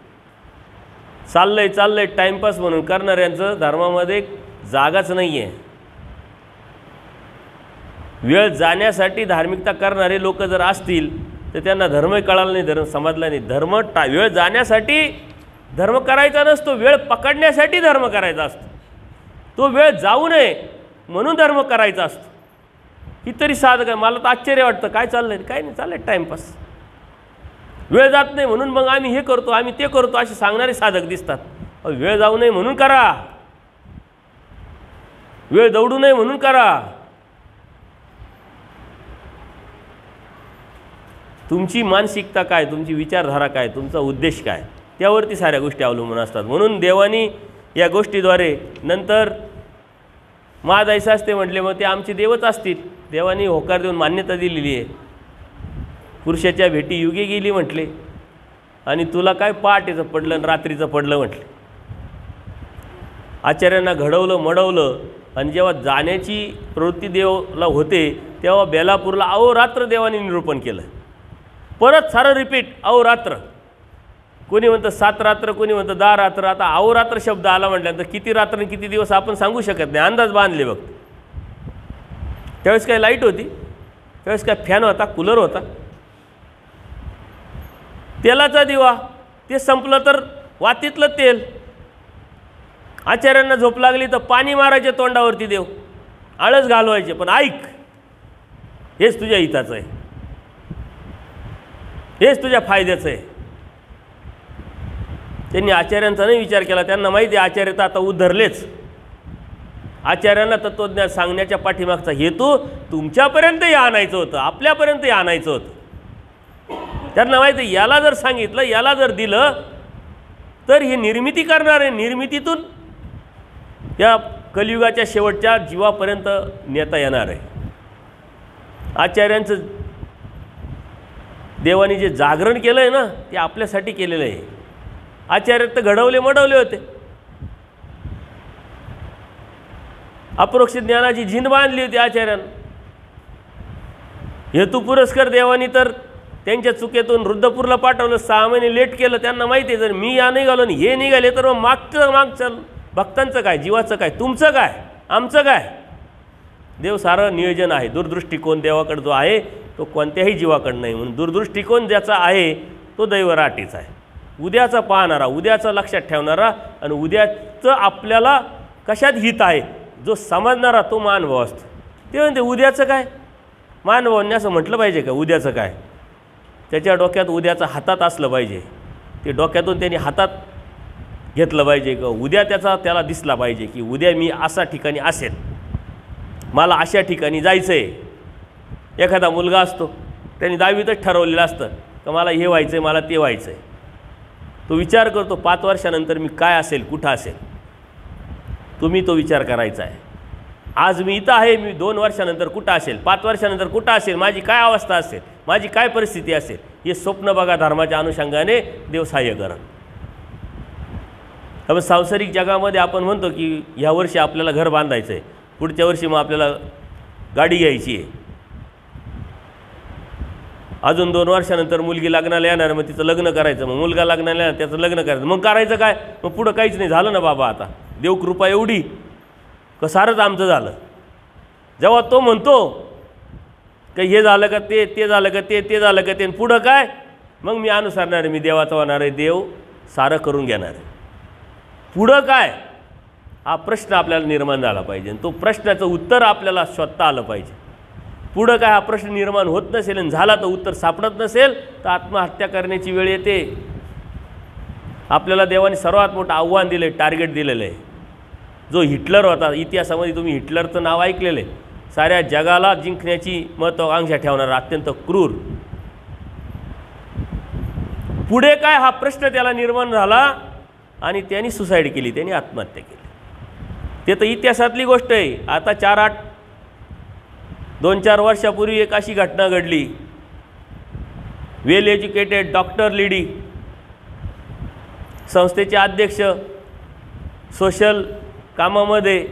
Speaker 1: चाललंय टाईमपास म्हणून करणाऱ्यांचं धर्मामध्ये जागाच नाही आहे. वेळ जाण्यासाठी धार्मिकता करणारे लोक जर असतील तर त्यांना धर्मही कळाला नाही, धर्म समजला नाही. वेळ जाण्यासाठी धर्म करायचा नसतो, वेळ पकडण्यासाठी धर्म करायचा असतो. तो वेळ जाऊ नये म्हणून धर्म करायचा असतो. कितीतरी साधक आहे, मला तर आश्चर्य वाटतं, काय चाललंय, काय नाही, चाललंय टाईमपास. वेळ जात नाही म्हणून मग आम्ही हे करतो, आम्ही ते करतो, असे सांगणारे साधक दिसतात. वेळ जाऊ नये म्हणून करा, वेळ दौडू नये म्हणून करा. तुमची मानसिकता काय, तुमची विचारधारा काय, तुमचा उद्देश काय, त्यावरती साऱ्या गोष्टी अवलंबून असतात. म्हणून देवानी या गोष्टीद्वारे नंतर महादायसा असते म्हटले, मग ते आमचे देवच असतील. देवानी होकार देऊन मान्यता दिलेली आहे. पुरुषाच्या भेटी युगे गेली म्हटले, आणि तुला काय पहाटेचं पडलं आणि रात्रीचं पडलं म्हटले. आचार्यांना घडवलं, मडवलं, आणि जेव्हा जाण्याची प्रवृत्ती देवाला होते तेव्हा बेलापूरला अहोरात्र देवाने निरूपण केलं. परत सारं रिपीट, अहोरात्र. कोणी म्हणतं 7 रात्र, कोणी म्हणतं 10 रात्र. आता अहोरात्र शब्द आला म्हटल्यानंतर किती रात्र आणि किती दिवस आपण सांगू शकत नाही, अंदाज बांधले बघ. त्यावेळेस काय लाईट होती, त्यावेळेस काय फॅन होता, कूलर होता. तेलाचा दिवा, ते संपलं तर वातीतलं तेल. आचार्यांना झोप लागली तर पाणी मारायचे तोंडावरती देव, आळस घालवायचे. पण ऐक, हेच तुझ्या हिताचं आहे, हेच तुझ्या फायद्याचं आहे. त्यांनी आचार्यांचा नाही विचार केला. त्यांना माहिती आहे आचार्य तर आता उद्धरलेच. आचार्यांना तत्त्वज्ञान सांगण्याच्या पाठीमागचा हेतू तुमच्यापर्यंतही आणायचं होतं, आपल्यापर्यंतही आणायचं होतं. त्यांना माहिती आहे याला जर सांगितलं, याला जर दिलं तर हे निर्मिती करणार आहे, निर्मितीतून या कलियुगाच्या शेवटच्या जीवापर्यंत नेता येणार आहे. आचार्यांचं देवानी जे जागरण केलं आहे ना, ते आपल्यासाठी केलेलं आहे. आचार्य तर घडवले, मडवले होते. अपरोक्ष ज्ञानाची झिंद बांधली होती आचार्यांना. हेतू पुरस्कार देवानी तर त्यांच्या चुकीतून रुद्रपूरला पाठवलं, 6 महिने लेट केलं. त्यांना माहिती आहे जर मी या निघालो आणि हे निघाले तर मग मागचं भक्तांचं काय, जीवाचं काय, तुमचं काय, आमचं काय. देव सारं नियोजन आहे. दूरदृष्टिकोन देवाकडे जो आहे तो कोणत्याही जीवाकडे नाही. म्हणून दूरदृष्टिकोन ज्याचा आहे तो दैवराटीचा आहे. उद्याचा पाहणारा, उद्याचं लक्षात ठेवणारा, आणि उद्याचं आपल्याला कशात हित आहे जो समजणारा तो मानभाव असतो. ते म्हणते उद्याचं काय, मानभावांनी असं म्हटलं पाहिजे का उद्याचं काय. त्याच्या डोक्यात उद्याचं हातात असलं पाहिजे. ते डोक्यातून त्यांनी हातात घेतलं पाहिजे का उद्या त्याला दिसला पाहिजे की उद्या मी अशा ठिकाणी असेल, मला अशा ठिकाणी जायचं आहे. एखादा मुलगा असतो, त्यांनी 10वीतच ठरवलेलं असतं का मला हे व्हायचं आहे, मला ते व्हायचं आहे. तो विचार करतो 5 वर्षानंतर मी काय असेल, कुठं असेल. तुम्ही तो विचार करायचा आहे. आज मी इथं आहे, मी 2 वर्षानंतर कुठं असेल, 5 वर्षानंतर कुठं असेल, माझी काय अवस्था असेल, माझी काय परिस्थिती असेल. हे स्वप्न बघा धर्माच्या अनुषंगाने देव सहाय्य करा. त्यामुळे सांसारिक जगामध्ये आपण म्हणतो की ह्या वर्षी आपल्याला घर बांधायचं आहे, पुढच्या वर्षी मग आपल्याला गाडी घ्यायची आहे, अजून 2 वर्षानंतर मुलगी लग्नाला येणार, मग तिचं लग्न करायचं, मग मुलगा लग्नाला येणार त्याचं लग्न करायचं, मग करायचं काय, मग पुढं काहीच नाही झालं ना बाबा. आता देवकृपा एवढी का सारंच आमचं झालं. जेव्हा तो म्हणतो का हे झालं का ते झालं का ते झालं का ते, पुढं काय, मग मी अनुसरणार आहे, मी देवाचा होणार आहे, देव सारं करून घेणार आहे. पुढं काय, हा प्रश्न आपल्याला निर्माण झाला पाहिजे. तो प्रश्नाचं उत्तर आपल्याला शोधता आलं पाहिजे. पुढं काय हा प्रश्न निर्माण होत नसेल आणि झाला तर उत्तर सापडत नसेल तर आत्महत्या करण्याची वेळ येते. आपल्याला देवाने सर्वात मोठं आव्हान दिलं आहे, टार्गेट दिलेलं आहे. जो हिटलर होता, इतिहासामध्ये तुम्ही हिटलरचं नाव ऐकलेलं आहे, साऱ्या जगाला जिंकण्याची महत्त्वाकांक्षा ठेवणारा अत्यंत क्रूर. पुढे काय हा प्रश्न त्याला निर्माण झाला आणि त्यांनी सुसाईड केली, त्यांनी आत्महत्या केली. ते तर इतिहासातली गोष्ट आहे. आता 2-4 वर्षापूर्वी एक अशी घटना घडली. वेल एज्युकेटेड डॉक्टर लेडी, संस्थेचे अध्यक्ष, सोशल कामामध्ये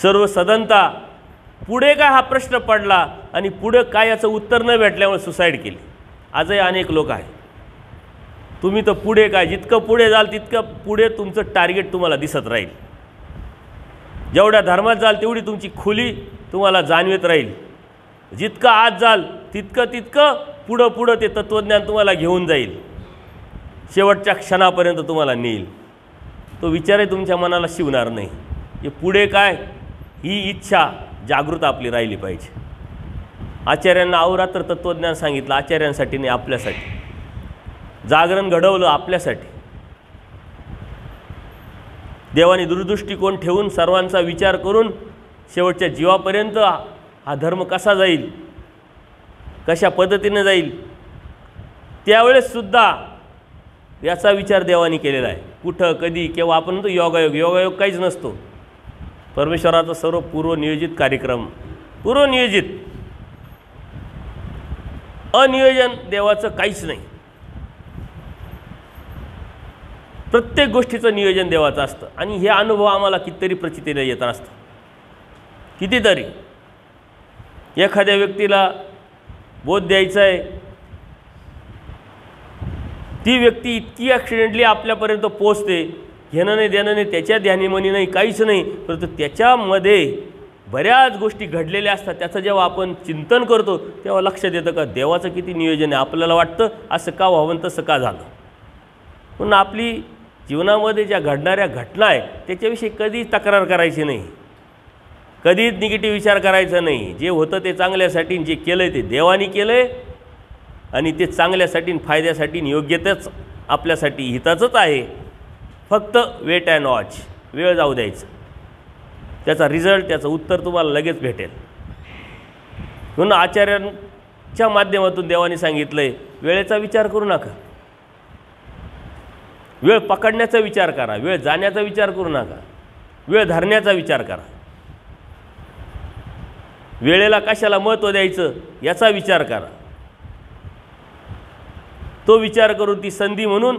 Speaker 1: सर्व सदनता, पुढे काय हा प्रश्न पडला आणि पुढे काय याचं उत्तर न भेटल्यामुळे सुसाईड केली. आजही अनेक लोक आहेत. तुम्ही तर पुढे काय, जितकं पुढे जाल तितकं पुढे तुमचं टार्गेट तुम्हाला दिसत राहील. जेवढ्या धर्मात जाल तेवढी तुमची खोली तुम्हाला जाणवत राहील. जितकं आत जाल तितकं पुढं ते तत्त्वज्ञान तुम्हाला घेऊन जाईल, शेवटच्या क्षणापर्यंत तुम्हाला नेईल. तो विचारही तुमच्या मनाला शिवणार नाही. हे पुढे काय ही इच्छा जागृत आपली राहिली पाहिजे. आचार्यांना अहोरात्र तत्त्वज्ञान सांगितलं, आचार्यांसाठी नाही, आपल्यासाठी. जागरण घडवलं आपल्यासाठी. देवाने दूरदृष्टिकोन ठेवून सर्वांचा विचार करून शेवटच्या जीवापर्यंत हा धर्म कसा जाईल, कशा पद्धतीने जाईल, त्यावेळेससुद्धा याचा विचार देवाने केलेला आहे. कुठं, कधी, केव्हा. आपण म्हणतो योगायोग काहीच नसतो. परमेश्वराचा सर्व पूर्वनियोजित कार्यक्रम, पूर्वनियोजित. अनियोजन देवाचं काहीच नाही. प्रत्येक गोष्टीचं नियोजन देवाचं असतं आणि हे अनुभव आम्हाला कितीतरी प्रचितीला येत असतं. कितीतरी एखाद्या व्यक्तीला बोध द्यायचा आहे, ती व्यक्ती इतकी ॲक्सिडेंटली आपल्यापर्यंत पोचते, घेणं नाही देणं नाही, त्याच्या ध्यानीमनी नाही, काहीच नाही, परंतु त्याच्यामध्ये बऱ्याच गोष्टी घडलेल्या असतात. त्याचं जेव्हा आपण चिंतन करतो तेव्हा लक्षात येतं का देवाचं किती नियोजन आहे. आपल्याला वाटतं असं का व्हावं, तसं का झालं. पण आपली जीवनामध्ये ज्या घडणाऱ्या घटना आहे त्याच्याविषयी कधीच तक्रार करायची नाही, कधीच निगेटिव्ह विचार करायचा नाही. जे होतं ते चांगल्यासाठी, जे केलं आहे ते देवानी केलं आहे आणि ते चांगल्यासाठी, फायद्यासाठी, योग्यतेच आपल्यासाठी हिताचंच आहे. फक्त वेट अँड वॉच, वेळ जाऊ द्यायचं, त्याचा रिझल्ट, त्याचं उत्तर तुम्हाला लगेच भेटेल. म्हणून आचार्यांच्या माध्यमातून देवाने सांगितलं आहे, वेळेचा विचार करू नका, वेळ पकडण्याचा विचार करा, वेळ जाण्याचा विचार करू नका, वेळ धरण्याचा विचार करा. वेळेला कशाला महत्त्व द्यायचं याचा विचार करा. तो विचार करून, ती संधी म्हणून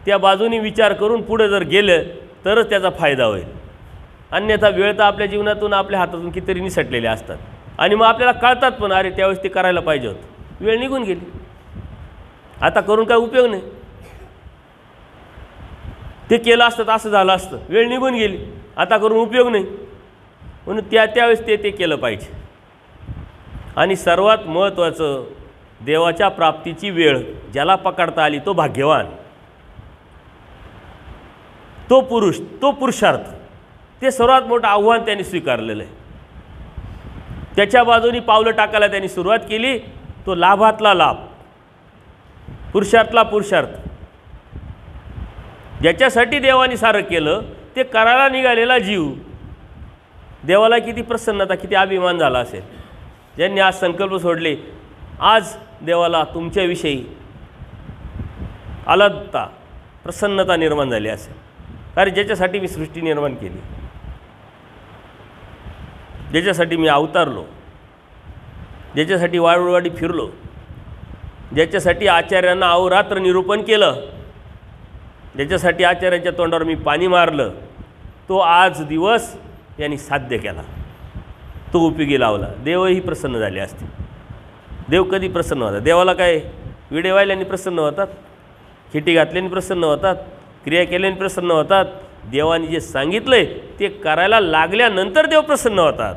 Speaker 1: त्या बाजूनी विचार करून पुढे जर गेलं तरच त्याचा फायदा होईल. अन्यथा वेळ तर आपल्या जीवनातून, आपल्या हातातून कितीतरी निसटलेले असतात आणि मग आपल्याला कळतात पण, अरे त्यावेळेस ते करायला पाहिजे होतं, वेळ निघून गेली, आता करून काय उपयोग नाही. ते केलं असतं तर असं झालं असतं, वेळ निघून गेली, आता करून उपयोग नाही. म्हणून त्यावेळेस ते केलं पाहिजे. आणि सर्वात महत्त्वाचं, देवाच्या प्राप्तीची वेळ ज्याला पकडता आली तो भाग्यवान, तो पुरुष, तो पुरुषार्थ. ते सर्वात मोठं आव्हान त्यांनी स्वीकारलेलं आहे. त्याच्या बाजूनी पावलं टाकायला त्यांनी सुरुवात केली. तो लाभातला लाभ, पुरुषार्थला पुरुषार्थ. ज्याच्यासाठी देवाने सारं केलं ते करायला निघालेला जीव, देवाला किती प्रसन्नता, किती अभिमान झाला असेल. ज्यांनी आज संकल्प सोडले, आज देवाला तुमच्याविषयी आलादता, प्रसन्नता निर्माण झाली असेल. कारण ज्याच्यासाठी मी सृष्टी निर्माण केली, ज्याच्यासाठी मी अवतारलो, ज्याच्यासाठी वाळवळवाडी फिरलो, ज्याच्यासाठी आचार्यांना अहोरात्र निरूपण केलं, ज्याच्यासाठी आचार्यांच्या तोंडावर मी पाणी मारलं, तो आज दिवस यांनी साध्य केला, तो उपयोगी लावला. देवही प्रसन्न झाले असते. देव कधी प्रसन्न होतात? देवाला काय विडे वाहिल्याने प्रसन्न होतात, खिटी घातल्याने प्रसन्न होतात, क्रिया केल्याने प्रसन्न होतात. देवाने जे सांगितलंय ते करायला लागल्यानंतर देव प्रसन्न होतात.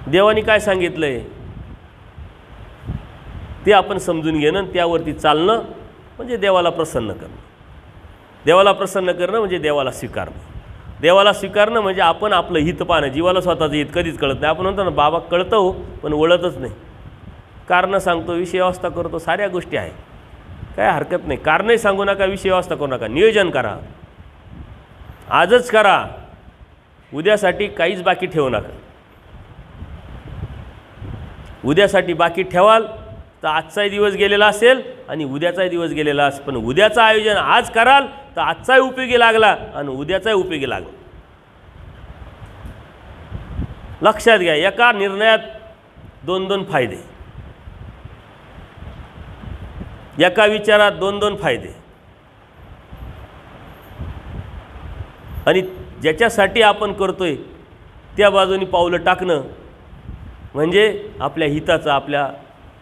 Speaker 1: देवाने काय सांगितलंय ते आपण समजून घेणं, त्यावरती चालणं म्हणजे देवाला प्रसन्न करणं. देवाला प्रसन्न करणं म्हणजे देवाला स्वीकारणं. देवाला स्वीकारणं म्हणजे आपण आपलं हित पाहणं. जीवाला स्वतःचं हित कधीच कळत नाही. आपण म्हणतो ना बाबा कळतं हो पण वळतच नाही. कारणं सांगतो, विषय व्यवस्था करतो, साऱ्या गोष्टी आहे, काय हरकत नाही. कारणंही सांगू नका, विषय व्यवस्था करू नका. नियोजन करा, आजच करा, उद्यासाठी काहीच बाकी ठेवू नका. उद्यासाठी बाकी ठेवाल तर आजचाही दिवस गेलेला असेल आणि उद्याचाही दिवस गेलेला असेल. पण उद्याचं आयोजन आज कराल तर आजचाही उपयोगी लागला आणि उद्याचाही उपयोगी लागला. लक्षात घ्या, एका निर्णयात दोन दोन फायदे, एका विचारात दोन दोन फायदे. आणि ज्याच्यासाठी आपण करतोय त्या बाजूनी पावलं टाकणं म्हणजे आपल्या हिताचं, आपल्या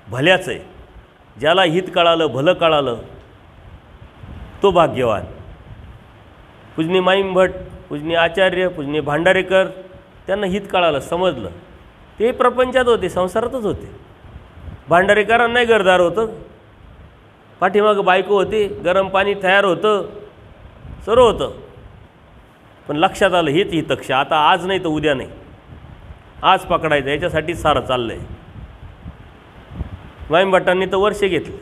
Speaker 1: भल्याचं आहे. ज्याला हित कळालं, भलं कळालं तो भाग्यवान. पूजनीय माईम भट, पूजनीय आचार्य, पूजनीय भांडारेकर, त्यांना हित कळालं, समजलं. ते प्रपंचात होते, संसारातच होते. भांडारेकरांना नाही घरदार होतं, पाठीमागं बायको होती, गरम पाणी तयार होतं, सर्व होतं. पण लक्षात आलं हेच हितक्ष, आता आज नाही तर उद्या नाही, आज पकडायचं, याच्यासाठीच सारं चाललं आहे. माईम भट्टांनी तर वर्षे घेतले,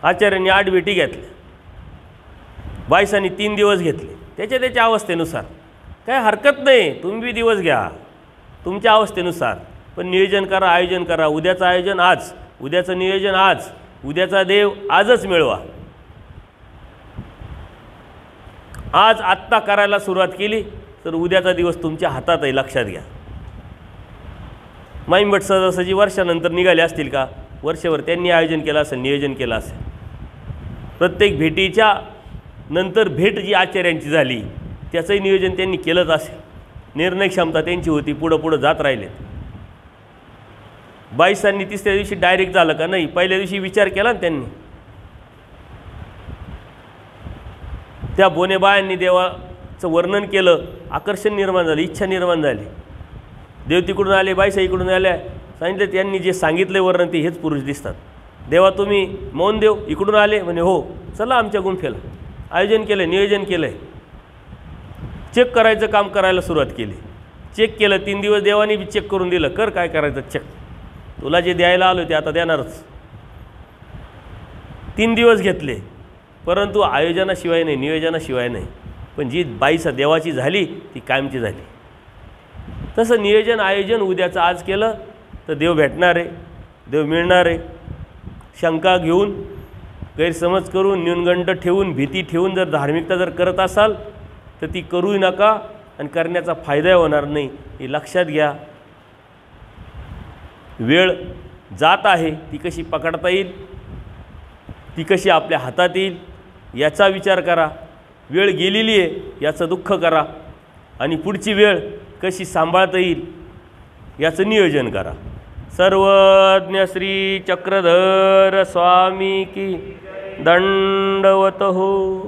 Speaker 1: आचार्यांनी 8 भेटी घेतल्या, बाईसांनी 3 दिवस घेतले, त्याच्या अवस्थेनुसार. काय हरकत नाही, तुम्ही बी दिवस घ्या तुमच्या अवस्थेनुसार. पण नियोजन करा, आयोजन करा. उद्याचं आयोजन आज, उद्याचं नियोजन आज, उद्याचा देव आजच मिळवा. आज आत्ता करायला सुरुवात केली तर उद्याचा दिवस तुमच्या हातात आहे, लक्षात घ्या. माईम भट सहजासहजी वर्षानंतर निघाले असतील का? वर्षभर त्यांनी आयोजन केलं असेल, नियोजन केलं असेल. प्रत्येक भेटीच्या नंतर भेट जी आचार्यांची झाली त्याचंही नियोजन त्यांनी केलंच असेल. निर्णय क्षमता त्यांची होती, पुढं पुढं जात राहिले. बाईसांनी तिसऱ्या दिवशी डायरेक्ट झालं का? नाही, पहिल्या दिवशी विचार केला ना त्यांनी. त्या बोनेबायांनी देवाचं वर्णन केलं, आकर्षण निर्माण झालं, इच्छा निर्माण झाली. देव तिकडून आले, बाईसा इकडून आल्या, सांगितलं त्यांनी जे सांगितले वर्णन ते हेच पुरुष दिसतात. देवा तुम्ही मौन देव इकडून आले म्हणे, हो चला आमच्या गुंफेला. आयोजन केलं, नियोजन केलं आहे, चेक करायचं काम करायला सुरुवात केली. चेक केलं, 3 दिवस देवानी बी चेक करून दिलं, कर काय करायचं चेक, तुला जे द्यायला आलो ते आता देणारच. 3 दिवस घेतले, परंतु आयोजनाशिवाय नाही, नियोजनाशिवाय नाही. पण जी बाईसा देवाची झाली ती कायमची झाली. तसं नियोजन आयोजन उद्याचं आज केलं तर देव भेटणार आहे, देव मिळणार आहे. शंका घेऊन, गैरसमज करून, न्यूनगंड ठेवून, भीती ठेवून जर धार्मिकता जर करत असाल तर ती करूही नका आणि करण्याचा फायदा होणार नाही, हे लक्षात घ्या. वेळ जात आहे, ती कशी पकडता येईल, ती कशी आपल्या हातात येईल याचा विचार करा. वेळ गेलेली आहे याचं दुःख करा आणि पुढची वेळ कशी सांभाळता येईल याचं नियोजन करा. सर्वज्ञ श्री चक्रधर स्वामी की दंडवत हो.